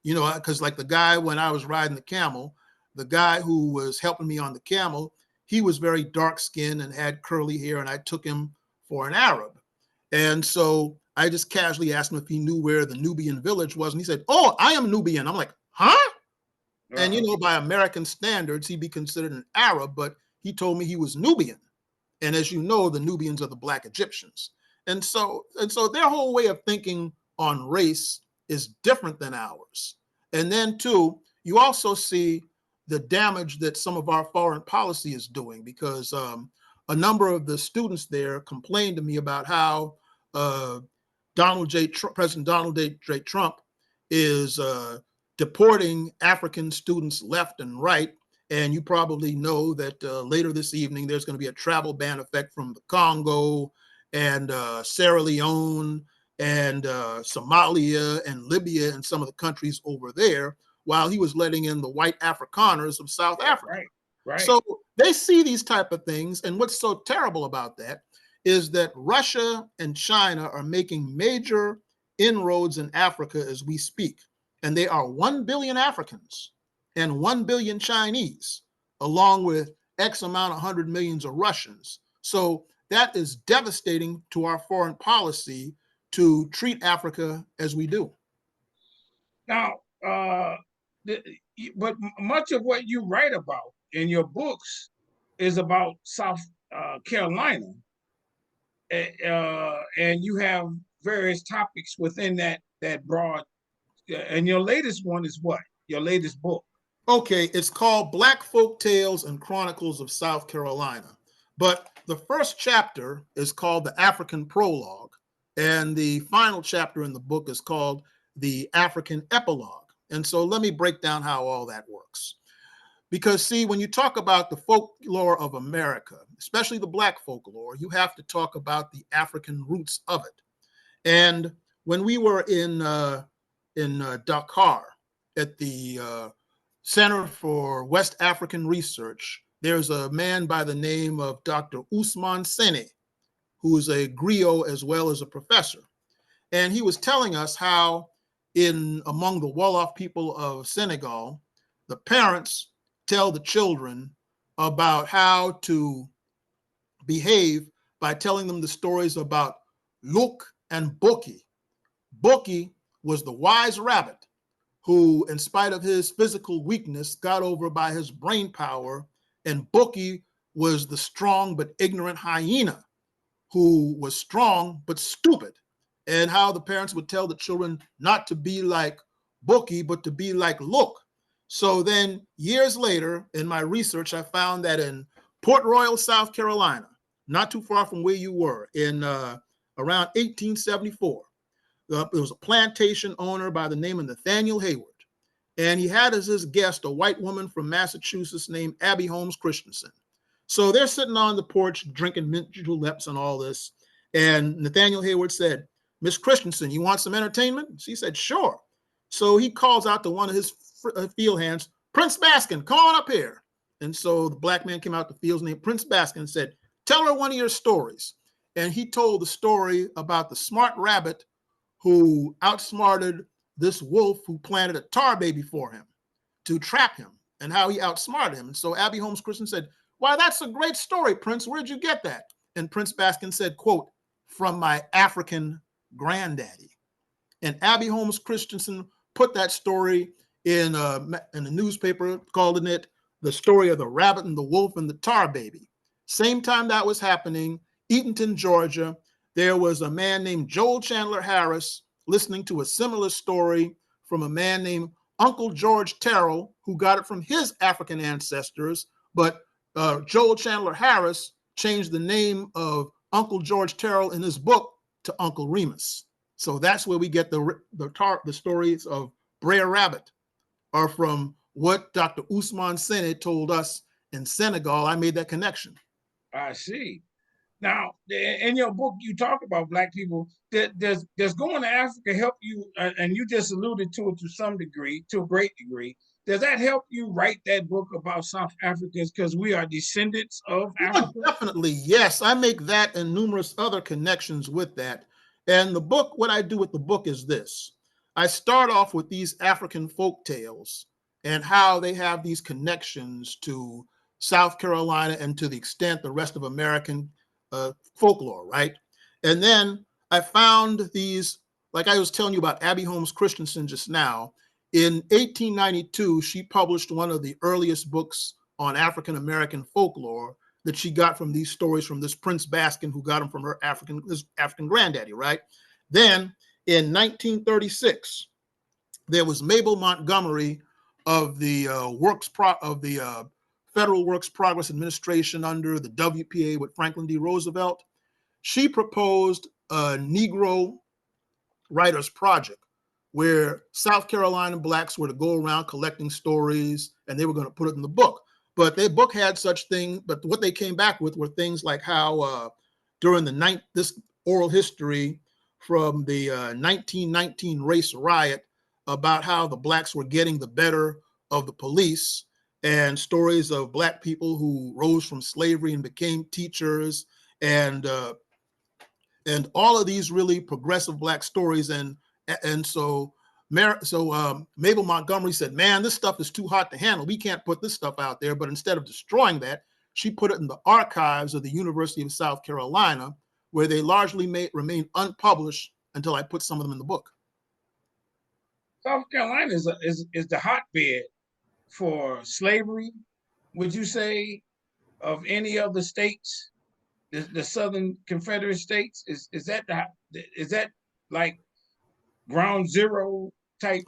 Because like the guy when I was riding the camel, the guy who was helping me on the camel, he was very dark skinned and had curly hair, and I took him for an Arab. And so I just casually asked him if he knew where the Nubian village was. And he said, "Oh, I am Nubian." I'm like, "Huh?" And, Uh, by American standards, he'd be considered an Arab, but he told me he was Nubian. And as you know, the Nubians are the black Egyptians. And so their whole way of thinking on race is different than ours. And then too, you also see the damage that some of our foreign policy is doing, because a number of the students there complained to me about how uh, President Donald J. Trump is deporting African students left and right. And you probably know that later this evening, there's going to be a travel ban effect from the Congo and Sierra Leone and Somalia and Libya and some of the countries over there, while he was letting in the white Afrikaners of South yeah, Africa. right, right. So they see these type of things. And what's so terrible about that is that Russia and China are making major inroads in Africa as we speak. And they are 1 billion Africans and 1 billion Chinese, along with X amount of 100 millions of Russians. So that is devastating to our foreign policy to treat Africa as we do. Now, but much of what you write about in your books is about South Carolina, and you have various topics within that broad. And your latest one is what? your latest book? Okay, it's called Black Folk Tales and Chronicles of South Carolina. But the first chapter is called The African Prologue, and the final chapter in the book is called The African Epilogue. And so let me break down how all that works. Because, see, when you talk about the folklore of America, especially the Black folklore, you have to talk about the African roots of it. And when we were in Dakar at the Center for West African Research, there's a man by the name of Dr. Ousmane Sene, who is a griot as well as a professor. And he was telling us how among the Wolof people of Senegal, the parents tell the children about how to behave by telling them the stories about Luk and Boki. Boki was the wise rabbit who, in spite of his physical weakness, got over by his brain power, and Boki was the strong but ignorant hyena who was strong but stupid, and how the parents would tell the children not to be like Boki, but to be like Look. So then years later in my research, I found that in Port Royal, South Carolina, not too far from where you were, in around 1874, there was a plantation owner by the name of Nathaniel Hayward. And he had as his guest a white woman from Massachusetts named Abby Holmes Christensen. So they're sitting on the porch drinking mint juleps and all this. And Nathaniel Hayward said, "Miss Christensen, you want some entertainment?" She said, "Sure." So he calls out to one of his field hands, "Prince Baskin, come on up here." And so the black man came out the fields named Prince Baskin and said, "Tell her one of your stories." And he told the story about the smart rabbit who outsmarted this wolf who planted a tar baby for him to trap him, and how he outsmarted him. And so Abby Holmes Christensen said, "Why, that's a great story, Prince. Where'd you get that?" And Prince Baskin said, quote, "From my African granddaddy." And Abby Holmes Christensen put that story in the newspaper, calling it The Story of the Rabbit and the Wolf and the Tar Baby. Same time that was happening, Eatonton, Georgia, there was a man named Joel Chandler Harris listening to a similar story from a man named Uncle George Terrell, who got it from his African ancestors. But Joel Chandler Harris changed the name of Uncle George Terrell in his book to Uncle Remus. So that's where we get the stories of Brer Rabbit are from what Dr. Ousmane Sene told us in Senegal. I made that connection. I see. Now, in your book, you talk about Black people. Does going to Africa help you? And you just alluded to it to some degree, to a great degree. Does that help you write that book about South Africans because we are descendants of Well, Africa? definitely, yes. I make that and numerous other connections with that. And the book, what I do with the book is this. I start off with these African folk tales and how they have these connections to South Carolina and to the extent the rest of American folklore, right? And then I found these, like I was telling you about Abby Holmes Christensen just now. In 1892, she published one of the earliest books on African American folklore that she got from these stories from this Prince Baskin, who got them from her African granddaddy, right? Then in 1936, there was Mabel Montgomery of the Federal Works Progress Administration under the WPA with Franklin D. Roosevelt. She proposed a Negro Writers Project where South Carolina Blacks were to go around collecting stories and they were going to put it in the book. But their book had such things, but what they came back with were things like how during this oral history from the 1919 race riot about how the Blacks were getting the better of the police, and stories of Black people who rose from slavery and became teachers, and all of these really progressive Black stories. And so Mabel Montgomery said, "Man, this stuff is too hot to handle. We can't put this stuff out there." But instead of destroying that, she put it in the archives of the University of South Carolina, where they largely remain unpublished until I put some of them in the book. South Carolina is the hotbed for slavery. Would you say of any of the states, the Southern Confederate states, is that like ground zero type?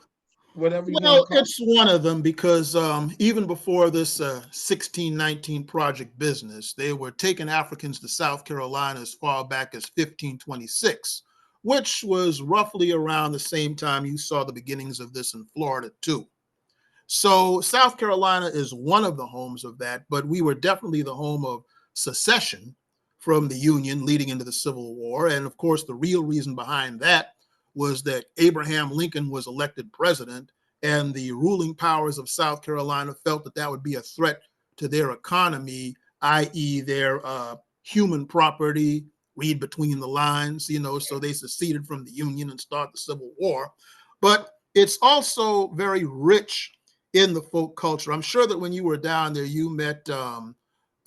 whatever you want to Well, call it. it's one of them because even before this 1619 project business, they were taking Africans to South Carolina as far back as 1526, which was roughly around the same time you saw the beginnings of this in Florida, too. So South Carolina is one of the homes of that, but we were definitely the home of secession from the Union leading into the Civil War. And of course, the real reason behind that was that Abraham Lincoln was elected president, and the ruling powers of South Carolina felt that that would be a threat to their economy, i.e., their human property. Read between the lines, so they seceded from the Union and started the Civil War. But it's also very rich in the folk culture. I'm sure that when you were down there, you met And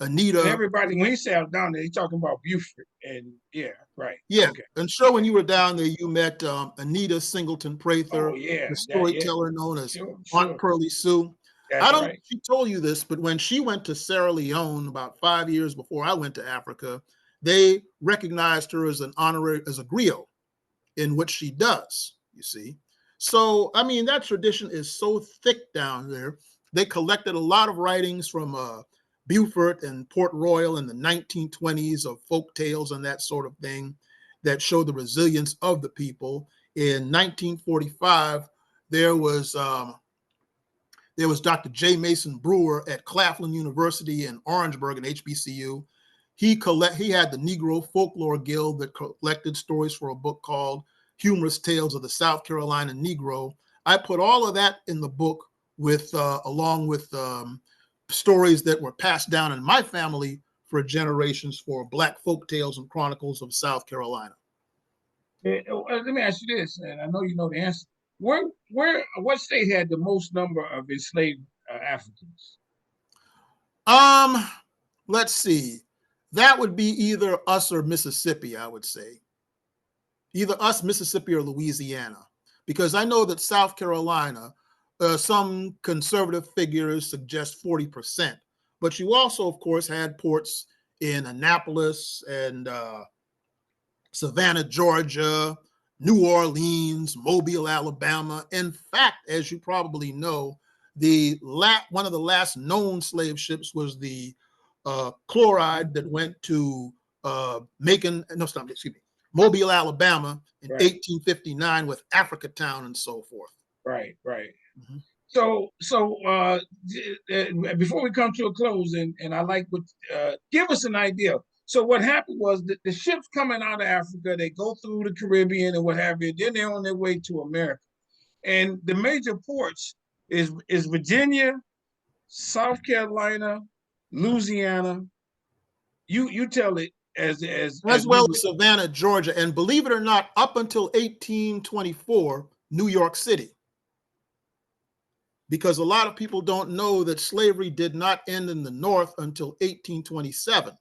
Anita. everybody, when he said down there, he's talking about Buford. And yeah, right. Yeah, Okay. I'm sure when you were down there, you met Anita Singleton Oh Prather, yeah, the that yeah. storyteller known as Sure, Aunt sure. Pearlie Sue. I That's don't know right. if she told you this, but when she went to Sierra Leone about 5 years before I went to Africa, they recognized her as an honorary, as a griot in what she does, you see. So, I mean, that tradition is so thick down there. They collected a lot of writings from Beaufort and Port Royal in the 1920s of folk tales and that sort of thing that show the resilience of the people. In 1945, there was Dr. J. Mason Brewer at Claflin University in Orangeburg, an HBCU. He had the Negro Folklore Guild that collected stories for a book called Humorous Tales of the South Carolina Negro. I put all of that in the book with along with stories that were passed down in my family for generations for Black folk tales and chronicles of South Carolina. Let me ask you this, and I know you know the answer. What state had the most number of enslaved Africans? Um, let's see. That would be either us or Mississippi, I would say. Either us, Mississippi, or Louisiana. Because I know that South Carolina, some conservative figures suggest 40%. But you also, of course, had ports in Annapolis and Savannah, Georgia, New Orleans, Mobile, Alabama. In fact, as you probably know, one of the last known slave ships was the chloride that went to Macon, no, stop, excuse me, Mobile, Alabama in Right, 1859 with Africatown and so forth. right, right. Mhm. So before we come to a close, and I like what give us an idea. So what happened was that the ships coming out of Africa, they go through the Caribbean and what have you. Then they're on their way to America, and the major ports is Virginia, South Carolina, Louisiana. You tell it As as we well would. as Savannah, Georgia, and believe it or not, up until 1824, New York City. Because a lot of people don't know that slavery did not end in the North until 1827.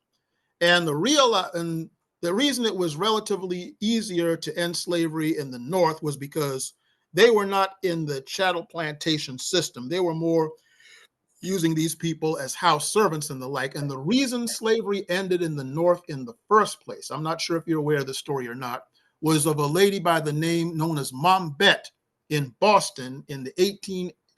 And the reason it was relatively easier to end slavery in the North was because they were not in the chattel plantation system. They were more using these people as house servants and the like. And the reason slavery ended in the North in the first place, I'm not sure if you're aware of the story or not, was of a lady by the name known as Mom Bet in Boston in the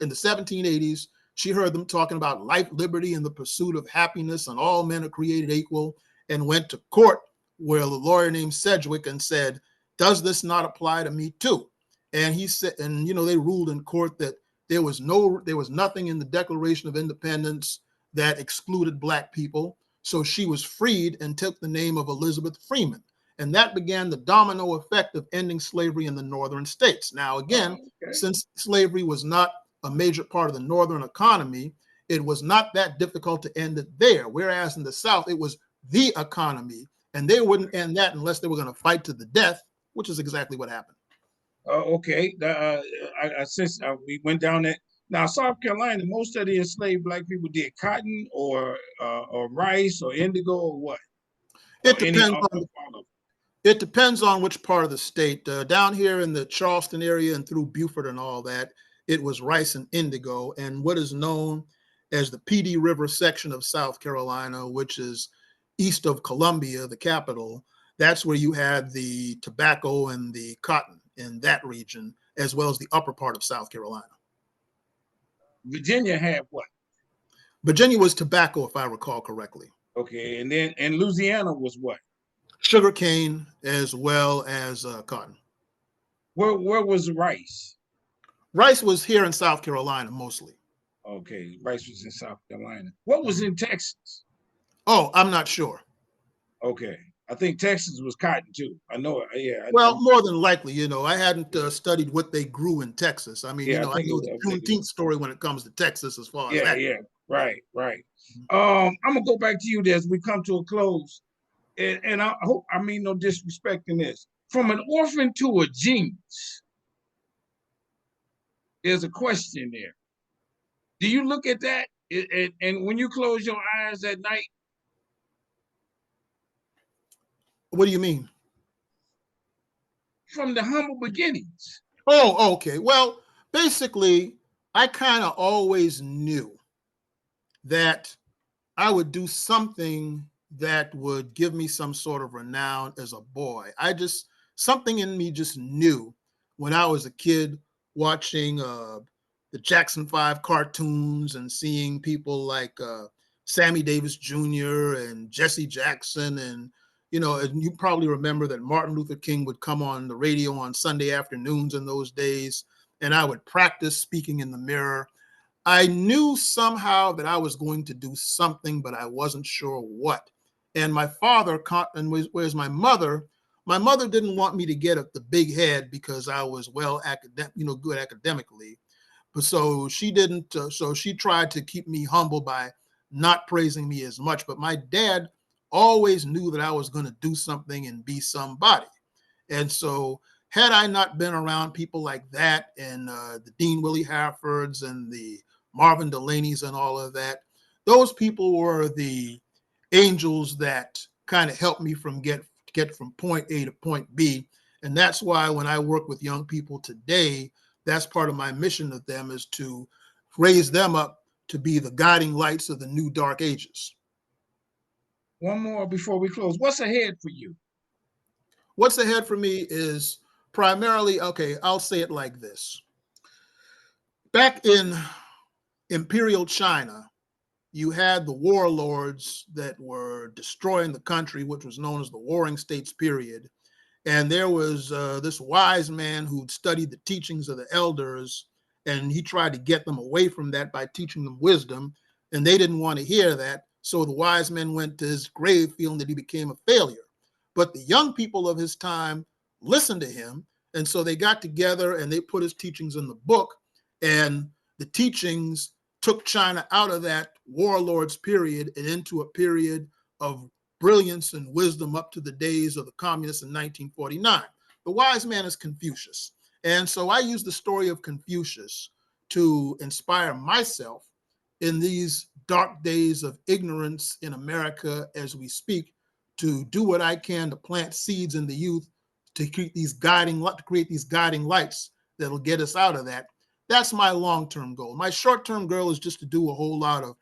1780s. She heard them talking about life, liberty, and the pursuit of happiness, and all men are created equal, and went to court where a lawyer named Sedgwick and said, "Does this not apply to me too?" And he said, and they ruled in court that there was nothing in the Declaration of Independence that excluded Black people. So she was freed and took the name of Elizabeth Freeman. And that began the domino effect of ending slavery in the northern states. Now, again, Okay. since slavery was not a major part of the northern economy, it was not that difficult to end it there. Whereas in the South, it was the economy. And they wouldn't end that unless they were going to fight to the death, which is exactly what happened. Okay. Since we went down that. Now, South Carolina, most of the enslaved Black people did cotton or rice or indigo or what? It Or any depends on all of It depends on which part of the state. Down here in the Charleston area and through Beaufort and all that, it was rice and indigo. And what is known as the PD River section of South Carolina, which is east of Columbia, the capital, that's where you had the tobacco and the cotton in that region, as well as the upper part of South Carolina. Virginia had what? Virginia was tobacco, if I recall correctly. Okay, and Louisiana was what? Sugar cane as well as cotton. Where was rice? Rice was here in South Carolina mostly. Okay, rice was in South Carolina. What was Mhm. in Texas? Oh, I'm not sure. Okay, I think Texas was cotton too. I know it. Yeah, Well, more than likely, I hadn't studied what they grew in Texas. I mean, yeah, I know the I think it Juneteenth was. story when it comes to Texas as far as Yeah, that. yeah, right, right. Mhm. I'm gonna go back to you as we come to a close, and I hope I mean no disrespect in this. From an orphan to a genius, there's a question there. Do you look at that, and when you close your eyes at night, What do you mean? from the humble beginnings? Oh, okay. Well, basically, I kind of always knew that I would do something that would give me some sort of renown as a boy. Something in me just knew when I was a kid watching the Jackson 5 cartoons and seeing people like Sammy Davis Jr. and Jesse Jackson. And you probably remember that Martin Luther King would come on the radio on Sunday afternoons in those days, and I would practice speaking in the mirror. I knew somehow that I was going to do something, but I wasn't sure what. And my father, and whereas my mother didn't want me to get the big head because I was good academically. But so she didn't. So she tried to keep me humble by not praising me as much. But my dad always knew that I was going to do something and be somebody. And so, had I not been around people like that and the Dean Willie Haffords and the Marvin Delaney's and all of that, those people were the angels that kind of helped me get from point A to point B. And that's why when I work with young people today, that's part of my mission with them is to raise them up to be the guiding lights of the new dark ages. One more before we close. What's ahead for you? What's ahead for me is primarily, okay, I'll say it like this. Back in Imperial China, you had the warlords that were destroying the country, which was known as the Warring States period. And there was this wise man who'd studied the teachings of the elders, and he tried to get them away from that by teaching them wisdom. And they didn't want to hear that. So the wise men went to his grave feeling that he became a failure. But the young people of his time listened to him. And so they got together and they put his teachings in the book. And the teachings took China out of that warlords period and into a period of brilliance and wisdom up to the days of the communists in 1949. The wise man is Confucius. And so I use the story of Confucius to inspire myself in these dark days of ignorance in America as we speak, to do what I can to plant seeds in the youth to create these guiding lights that'll get us out of that. That's my long-term goal. My short-term goal is just to do a whole lot of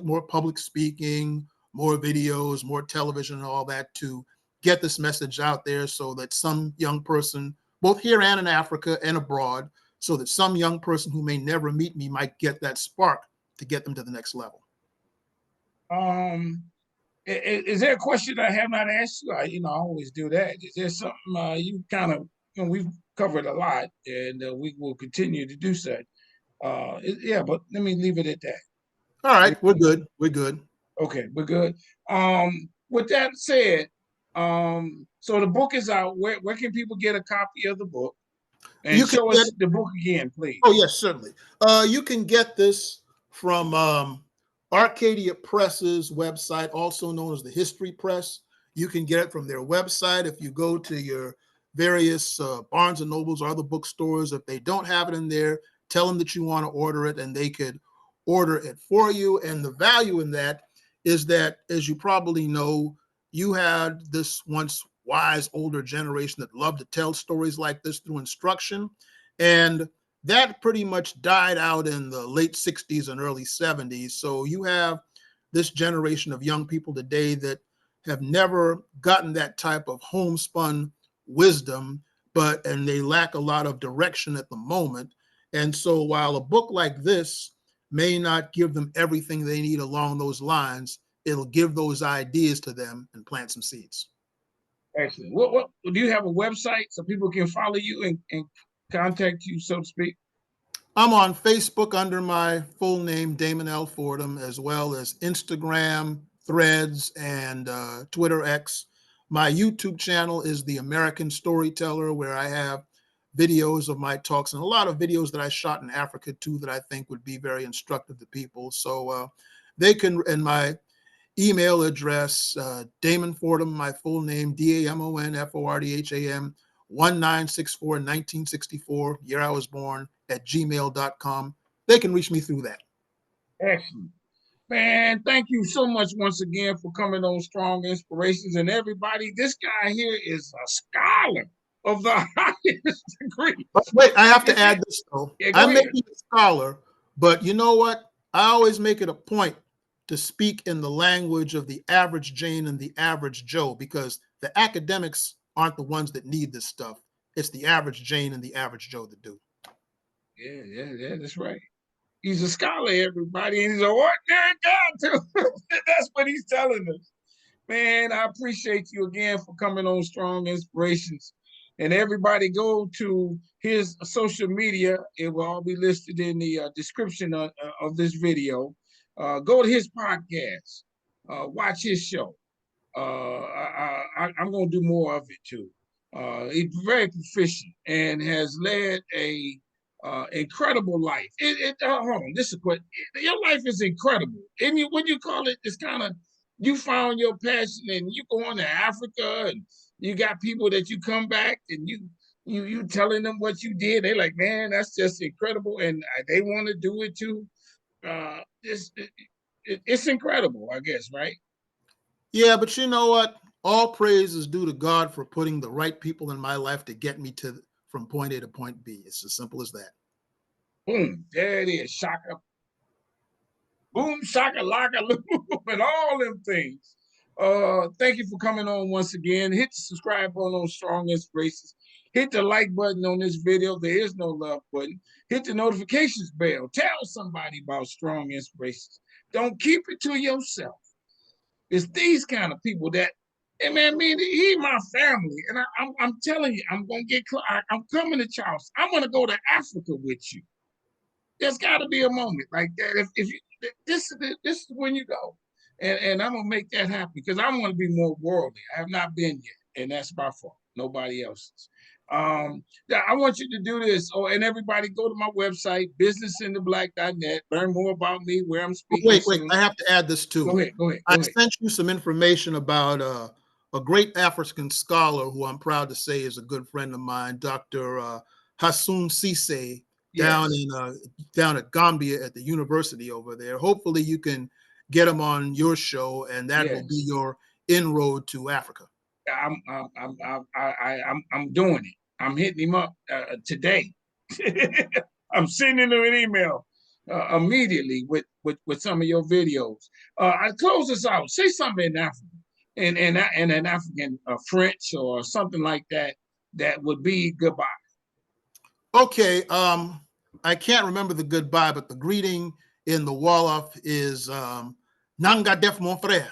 more public speaking, more videos, more television, and all that to get this message out there so that some young person, both here and in Africa and abroad, so that some young person who may never meet me might get that spark to get them to the next level. Um, is there a question I have not asked you? I always do that. Is there something you kind of, we've covered a lot, and we will continue to do so. Yeah, but let me leave it at that. All right, we're good. We're good. Okay, we're good. With that said, so the book is out. Where can people get a copy of the book? And You can show get us the book again, Oh, please. yes, certainly. You can get this from Arcadia Press's website, also known as the History Press. You can get it from their website. If you go to your various Barnes and Nobles or other bookstores, if they don't have it in there, tell them that you want to order it and they could order it for you. And the value in that is that, as you probably know, you had this once wise older generation that loved to tell stories like this through instruction. And that pretty much died out in the late 60s and early 70s. So you have this generation of young people today that have never gotten that type of homespun wisdom, and they lack a lot of direction at the moment. And so while a book like this may not give them everything they need along those lines. It'll give those ideas to them and plant some seeds. Excellent. What do you have a website so people can follow you and contact you, so to speak? I'm on Facebook under my full name, Damon L. Fordham, as well as Instagram, Threads, and Twitter X. My YouTube channel is The American Storyteller, where I have videos of my talks and a lot of videos that I shot in Africa too that I think would be very instructive to people. So they can, and my email address, Damon Fordham, my full name, DAMONFORDHAM, 1964 1964, year I was born, at gmail.com. They can reach me through that. Excellent. Man, thank you so much once again for coming on Strong Inspirations. And everybody, this guy here is a scholar of the highest degree. But wait, I have to add this though. Yeah, I go may ahead. be a scholar, but you know what? I always make it a point to speak in the language of the average Jane and the average Joe, because the academics aren't the ones that need this stuff. It's the average Jane and the average Joe that do. Yeah, that's right. He's a scholar, everybody, and he's an ordinary guy, too. That's what he's telling us. Man, I appreciate you again for coming on Strong Inspirations. And everybody go to his social media. It will all be listed in the description of this video. Go to his podcast. Watch his show. I'm going to do more of it too. He's very proficient and has led a incredible life. Hold on, this is what your life is incredible. And you, what you call it, it's kind of you found your passion and you going to Africa and you got people that you come back and you telling them what you did. They're like, man, that's just incredible, and they want to do it too. It's incredible, I guess, right? Yeah, but you know what? All praise is due to God for putting the right people in my life to get me to from point A to point B. It's as simple as that. Boom, there it is, shaka. Boom, shaka, laka, loom, and all them things. Thank you for coming on once again. Hit the subscribe button on Strong Inspirations. Hit the like button on this video. There is no love button. Hit the notifications bell. Tell somebody about Strong Inspirations. Don't keep it to yourself. It's these kind of people that, hey man, he my family, and I'm telling you, I'm gonna get. I'm coming to Charleston. I'm gonna go to Africa with you. There's got to be a moment like that. If you, this is when you go, and I'm gonna make that happen because I want to be more worldly. I have not been yet, and that's my fault. Nobody else's. I want you to do this. Oh, and everybody go to my website, businessintheblack.net. Learn more about me, where I'm speaking. Wait, I have to add this too. Go ahead. I sent you some information about a great African scholar who I'm proud to say is a good friend of mine, Dr. Hassoun Cisse, down at Gambia at the university over there. Hopefully you can get him on your show, and that will be your inroad to Africa. I'm doing it. I'm hitting him up today. I'm sending him an email immediately with some of your videos. I close this out. Say something in African, and an African French or something like that. That would be goodbye. Okay. I can't remember the goodbye, but the greeting in the Wolof is Nanga def mon frère.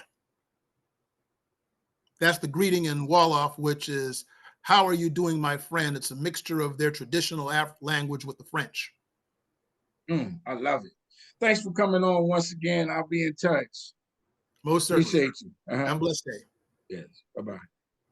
That's the greeting in Wolof, which is, how are you doing, my friend? It's a mixture of their traditional language with the French. I love it. Thanks for coming on once again. I'll be in touch. Most certainly. Appreciate you. Have a blessed day. Yes. Bye-bye.